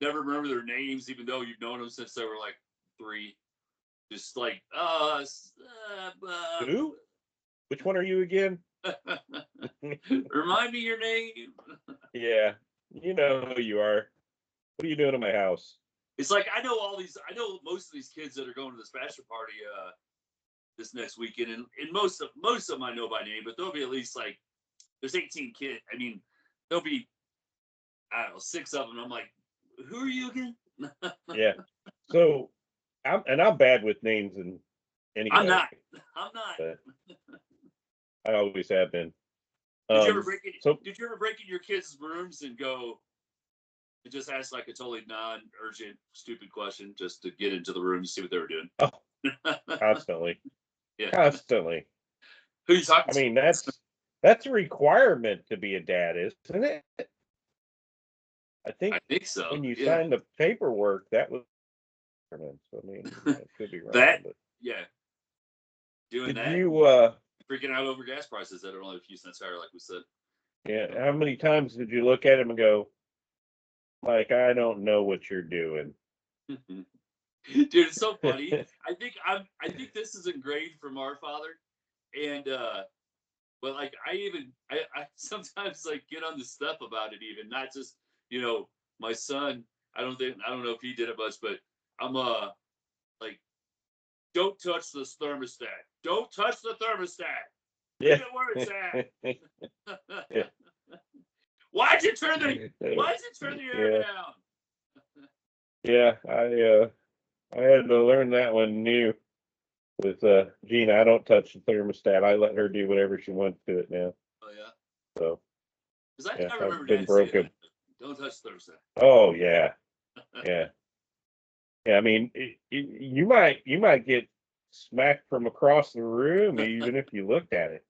Speaker 2: never remember their names, even though you've known them since they were like 3? Just like
Speaker 1: Who? Which one are you again?
Speaker 2: remind me your name.
Speaker 1: Yeah, you know who you are. What are you doing in my house?
Speaker 2: It's like I know most of these kids that are going to this bachelor party this next weekend, and most of them I know by name, but there'll be at least like there's 18 kids. I mean, there'll be I don't know 6 of them. I'm like, who are you again?
Speaker 1: Yeah. So I'm bad with names and
Speaker 2: I'm
Speaker 1: anyway,
Speaker 2: not. I'm not.
Speaker 1: but I always have been.
Speaker 2: Did you ever break it?
Speaker 1: So
Speaker 2: Did you ever break in your kids' rooms and go and just ask like a totally non-urgent, stupid question just to get into the room and see what they were doing?
Speaker 1: oh, constantly,
Speaker 2: Yeah.
Speaker 1: constantly.
Speaker 2: Who are you talking
Speaker 1: I
Speaker 2: to?
Speaker 1: mean, that's a requirement to be a dad, isn't it? I
Speaker 2: I
Speaker 1: think
Speaker 2: think so.
Speaker 1: when you
Speaker 2: Yeah.
Speaker 1: sign the paperwork, that was. I mean, I could be wrong,
Speaker 2: That.
Speaker 1: but
Speaker 2: Yeah. Doing
Speaker 1: did
Speaker 2: that.
Speaker 1: you?
Speaker 2: Freaking out over gas prices that are only a few cents higher, like we said.
Speaker 1: Yeah. How many times did you look at him and go, like, I don't know what you're doing?
Speaker 2: Dude, it's so funny. I think this is engraved from our father, and but like I sometimes like get on the stuff about it, even not just my son. I don't know if he did it much, but I'm like, don't touch this thermostat. Don't touch the thermostat.
Speaker 1: Yeah.
Speaker 2: Leave it where it's at.
Speaker 1: Yeah.
Speaker 2: Why'd you turn the air
Speaker 1: Yeah.
Speaker 2: down?
Speaker 1: Yeah. I had to learn that one new with Gina. I don't touch the thermostat. I let her do whatever she wants to it now.
Speaker 2: Oh yeah.
Speaker 1: So
Speaker 2: Because
Speaker 1: yeah,
Speaker 2: I
Speaker 1: I've
Speaker 2: remember
Speaker 1: been
Speaker 2: Dad saying
Speaker 1: broken.
Speaker 2: that. Don't touch the thermostat.
Speaker 1: Oh yeah. Yeah. Yeah. I mean, you might get smacked from across the room even if you looked at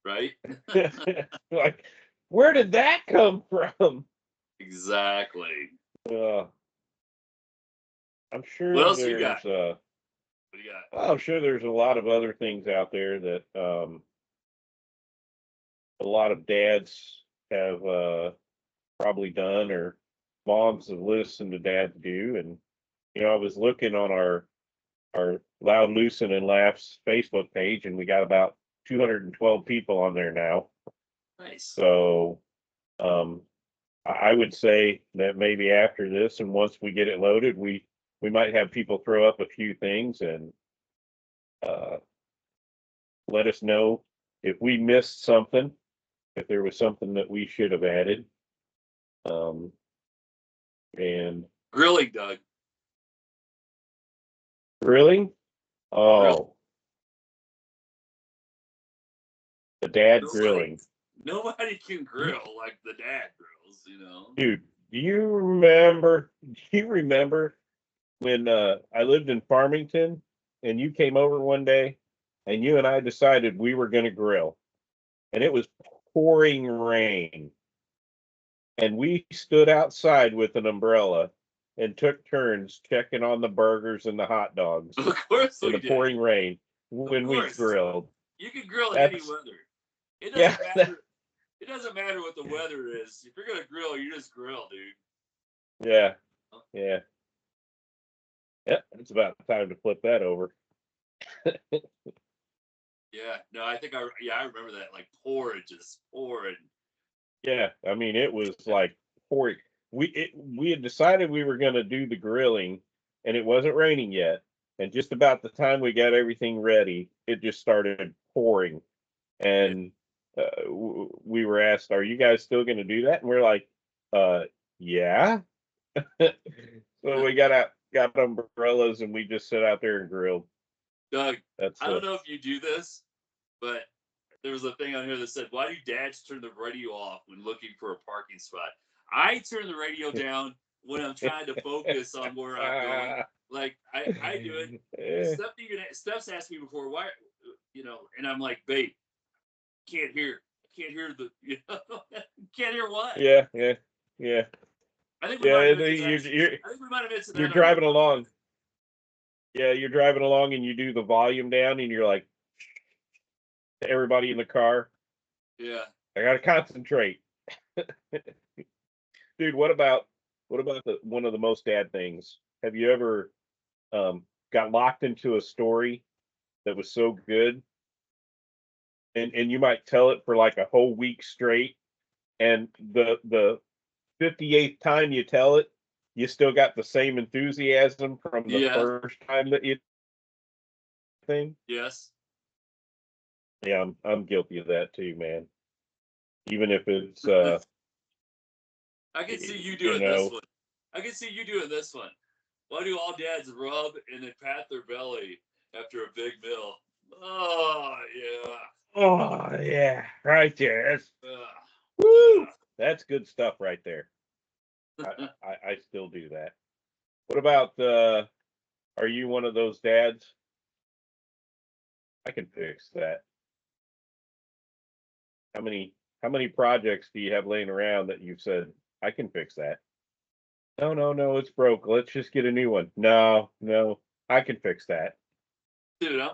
Speaker 2: Right?
Speaker 1: it. Like, where did that come from?
Speaker 2: Exactly.
Speaker 1: Uh, I'm
Speaker 2: What
Speaker 1: sure
Speaker 2: else you got?
Speaker 1: there's
Speaker 2: What do you got?
Speaker 1: well, I'm sure there's a lot of other things out there that a lot of dads have probably done or moms have listened to dads do. And I was looking on our Loud Loosen and Laughs Facebook page, and we got about 212 people on there now.
Speaker 2: Nice.
Speaker 1: So I would say that maybe after this, and once we get it loaded, we might have people throw up a few things and uh, let us know if we missed something, if there was something that we should have added. And
Speaker 2: Grilling, Doug.
Speaker 1: grilling,
Speaker 2: Grill.
Speaker 1: oh, the dad
Speaker 2: Nobody,
Speaker 1: grilling,
Speaker 2: nobody can
Speaker 1: You-
Speaker 2: grill like the dad grills.
Speaker 1: dude. Do you remember? Do you remember when I lived in Farmington and you came over one day and you and I decided we were going to grill, and it was pouring rain, and we stood outside with an umbrella and took turns checking on the burgers and the hot dogs
Speaker 2: Of course
Speaker 1: in
Speaker 2: we
Speaker 1: the
Speaker 2: did.
Speaker 1: pouring rain
Speaker 2: Of
Speaker 1: when we
Speaker 2: course.
Speaker 1: grilled.
Speaker 2: You can grill in any
Speaker 1: That's
Speaker 2: weather. It
Speaker 1: yeah,
Speaker 2: doesn't matter. It doesn't matter what the weather is. If you're gonna grill, you just grill, dude.
Speaker 1: yeah, yeah. Yeah, it's about time to flip that over.
Speaker 2: Yeah. No, I think I remember that. Like pouring, just pouring.
Speaker 1: Yeah, I mean it was like pouring. We had decided we were going to do the grilling, and it wasn't raining yet. And just about the time we got everything ready, it just started pouring.
Speaker 2: Yeah.
Speaker 1: And we were asked, "Are you guys still going to do that?" And we're like, yeah." So we got umbrellas, and we just sit out there and grilled.
Speaker 2: Doug,
Speaker 1: That's
Speaker 2: I don't know if you do this, but there was a thing on here that said, "Why do dads turn the radio off when looking for a parking spot?" I turn the radio down when I'm trying to focus on where I'm going. Like I do it. Steph's asked me before, why, and I'm like, babe, can't hear, can't hear what?
Speaker 1: yeah, yeah, yeah,
Speaker 2: I think we might
Speaker 1: yeah.
Speaker 2: have mentioned that. I think we might have mentioned
Speaker 1: You're
Speaker 2: that on
Speaker 1: driving along. Yeah, you're driving along and you do the volume down and you're like to everybody in the car,
Speaker 2: Yeah.
Speaker 1: I gotta concentrate. Dude, what about one of the most dad things? Have you ever got locked into a story that was so good and you might tell it for like a whole week straight, and the 58th time you tell it, you still got the same enthusiasm from the
Speaker 2: Yes.
Speaker 1: first time that you think?
Speaker 2: Yes.
Speaker 1: Yeah, I'm guilty of that too, man. Even if it's
Speaker 2: I can see you
Speaker 1: you
Speaker 2: doing this
Speaker 1: know,
Speaker 2: one. I can see you doing this one. Why do all dads rub and then pat their belly after a big meal? Oh yeah.
Speaker 1: oh yeah, right there.
Speaker 2: Ugh.
Speaker 1: Woo! That's good stuff right there. I still do that. What about are you one of those dads? I can fix that. How many projects do you have laying around that you've said, I can fix that? No, no, no, it's broke. Let's just get a new one. No, no, I can fix that.
Speaker 2: Dude, I'm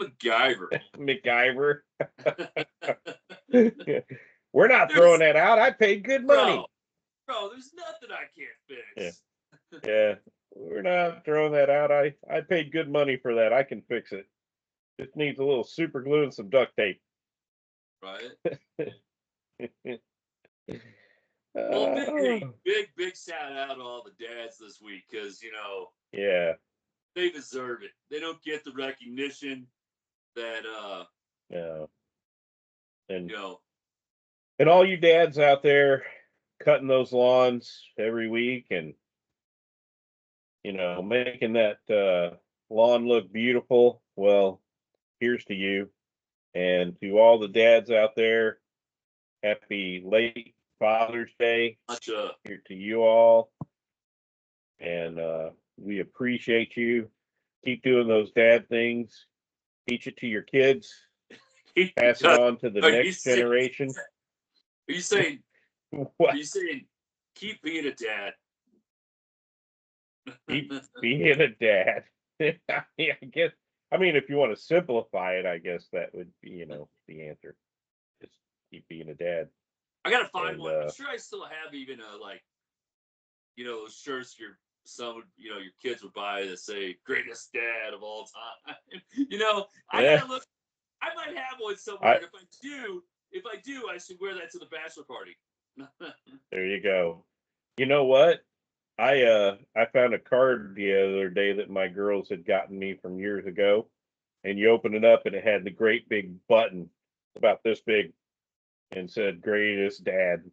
Speaker 2: MacGyver.
Speaker 1: MacGyver. We're not throwing
Speaker 2: There's
Speaker 1: that out. I paid good
Speaker 2: bro,
Speaker 1: money.
Speaker 2: there's nothing I can't
Speaker 1: Yeah,
Speaker 2: fix.
Speaker 1: yeah. We're not throwing that out. I paid good money for that. I can fix it. Just needs a little super glue and some duct tape.
Speaker 2: Right? Well,
Speaker 1: Oh,
Speaker 2: big shout out to all the dads this week because
Speaker 1: yeah.
Speaker 2: they deserve it. They don't get the recognition that
Speaker 1: Yeah. And
Speaker 2: you know.
Speaker 1: and all you dads out there cutting those lawns every week and making that lawn look beautiful. Well, here's to you. And to all the dads out there, happy late Father's Day here to you all. And we appreciate you. Keep doing those dad things. Teach it to your kids. Pass it on to the next generation.
Speaker 2: Are you saying?
Speaker 1: What?
Speaker 2: Are you saying keep being a dad?
Speaker 1: Keep being a dad. Yeah, I guess. I mean, if you want to simplify it, I guess that would be, the answer. Just keep being a dad.
Speaker 2: I gotta find one. I'm sure I still have even those shirts your son would, your kids would buy that say "greatest dad of all time." I gotta look. I might have one somewhere. If I do, I should wear that to the bachelor party.
Speaker 1: There you go. You know what? I found a card the other day that my girls had gotten me from years ago, and you open it up and it had the great big button about this big and said "greatest dad."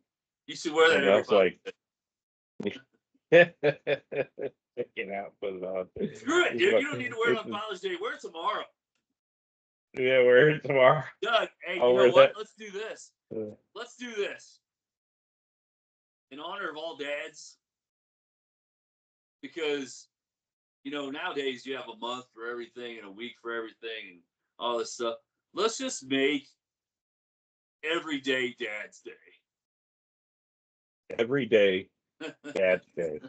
Speaker 2: You should wear that.
Speaker 1: And I was like, get out, put it on.
Speaker 2: Screw it, dude. You don't need to wear it on Father's Day. Wear it tomorrow.
Speaker 1: Yeah, wear it tomorrow.
Speaker 2: Doug, hey, you know what? Let's do this. Let's do this. In honor of all dads, because nowadays you have a month for everything and a week for everything and all this stuff. Let's just make every day Dad's Day.
Speaker 1: Every day Dad's Day.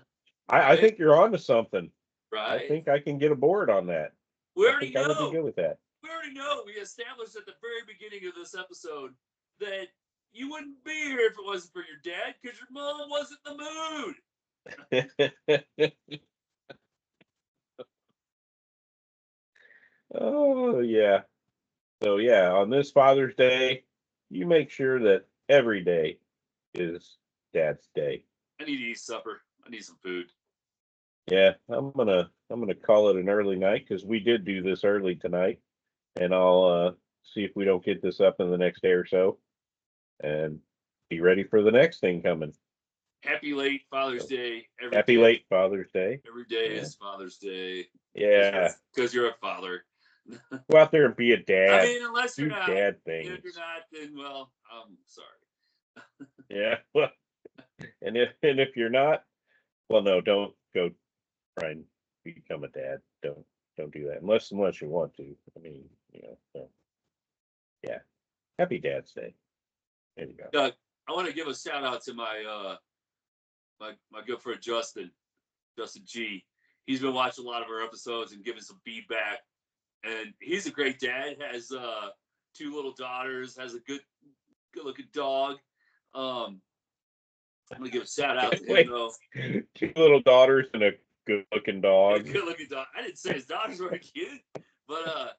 Speaker 1: I think you're onto something.
Speaker 2: Right.
Speaker 1: I think I can get aboard on that.
Speaker 2: We already know.
Speaker 1: I would be good with that.
Speaker 2: We already know. We established at the very beginning of this episode that you wouldn't be here if it wasn't for your dad because your mom wasn't in the mood.
Speaker 1: Oh, yeah. So, yeah, on this Father's Day, you make sure that every day is Dad's Day.
Speaker 2: I need to eat supper. I need some food.
Speaker 1: Yeah, I'm gonna call it an early night because we did do this early tonight, and I'll see if we don't get this up in the next day or so, and be ready for the next thing coming.
Speaker 2: Happy late Father's Day.
Speaker 1: Happy late Father's Day.
Speaker 2: Every day is Father's Day.
Speaker 1: Yeah,
Speaker 2: because you're a father.
Speaker 1: Go out there and be a dad.
Speaker 2: I mean, unless you're not.
Speaker 1: Dad things.
Speaker 2: If you're not, then well, I'm sorry.
Speaker 1: Yeah, well, and if you're not, well, no, don't go try and become a dad. Don't do that unless you want to. I mean, so, yeah. Happy Dad's Day. There you go.
Speaker 2: Doug, I want to give a shout out to my my good friend Justin G. He's been watching a lot of our episodes and giving some feedback. And he's a great dad. Has 2 little daughters. Has a good looking dog. I'm gonna give a shout out to him though.
Speaker 1: 2 little daughters and a good looking dog.
Speaker 2: Good looking dog. I didn't say his daughters were cute, but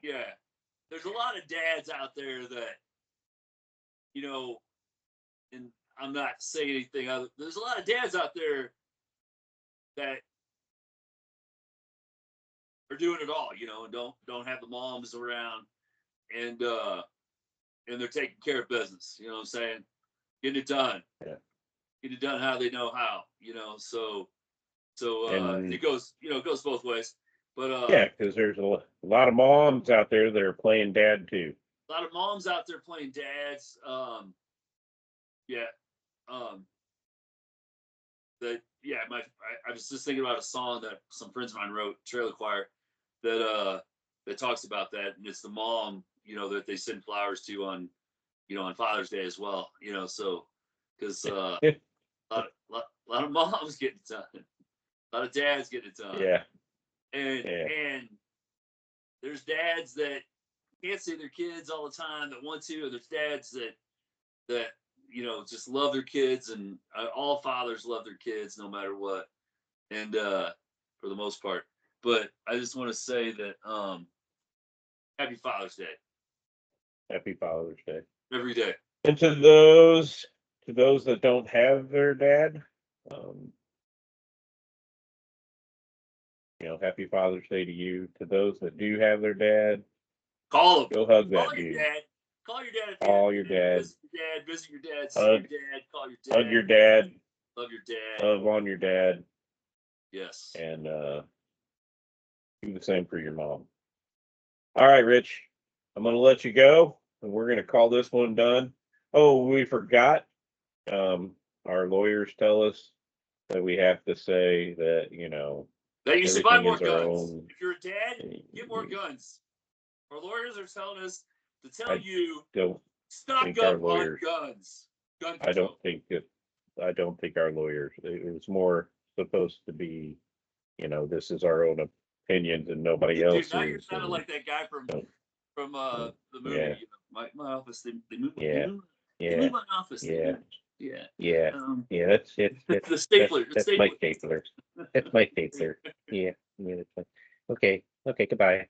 Speaker 2: yeah. There's a lot of dads out there that and I'm not saying anything other. There's a lot of dads out there that are doing it all, and don't have the moms around, and they're taking care of business. You know what I'm saying? Getting it done.
Speaker 1: Yeah.
Speaker 2: Getting it done how they know how. So it goes both ways. But
Speaker 1: yeah, because there's a lot of moms out there that are playing dad too.
Speaker 2: A lot of moms out there playing dads. I was just thinking about a song that some friends of mine wrote, Trailer Choir, that talks about that, and it's the mom, that they send flowers to on Father's Day as well, so because a lot of moms getting it done, a lot of dads getting it done, and there's dads that can't see their kids all the time that want to, and there's dads that just love their kids, and all fathers love their kids no matter what, and for the most part. But I just want to say that happy Father's Day.
Speaker 1: Happy Father's Day.
Speaker 2: Every day.
Speaker 1: And to those that don't have their dad, happy Father's Day to you. To those that do have their dad,
Speaker 2: Call him.
Speaker 1: go hug
Speaker 2: Call
Speaker 1: that
Speaker 2: your
Speaker 1: dude.
Speaker 2: dad. Call your dad.
Speaker 1: Call your dad.
Speaker 2: Visit your dad. Visit your dad. See
Speaker 1: Hug-
Speaker 2: your dad. Call your dad.
Speaker 1: Hug your dad.
Speaker 2: Love your dad.
Speaker 1: Love on your dad.
Speaker 2: Yes.
Speaker 1: And do the same for your mom. All right, Rich. I'm gonna let you go, and we're gonna call this one done. Oh, we forgot. Our lawyers tell us that we have to say that
Speaker 2: They used to buy
Speaker 1: everything
Speaker 2: more
Speaker 1: is our
Speaker 2: guns.
Speaker 1: own.
Speaker 2: If you're a dad, get more guns. Our lawyers are telling us to tell you
Speaker 1: Don't
Speaker 2: stock
Speaker 1: think our
Speaker 2: up on
Speaker 1: lawyers-
Speaker 2: guns. Gun
Speaker 1: I don't
Speaker 2: control.
Speaker 1: think that. I don't think our lawyers. It was more supposed to be, this is our own opinions and nobody
Speaker 2: Dude,
Speaker 1: else's.
Speaker 2: now you're sounding
Speaker 1: and-
Speaker 2: like that guy from the movie.
Speaker 1: Yeah.
Speaker 2: My office. They moved.
Speaker 1: Yeah.
Speaker 2: They moved my office.
Speaker 1: Yeah.
Speaker 2: Yeah.
Speaker 1: Yeah.
Speaker 2: Um,
Speaker 1: Yeah, that's it.
Speaker 2: the stapler.
Speaker 1: That's my stapler. That's my stapler. Yeah. That's fine. Okay. Okay. Goodbye.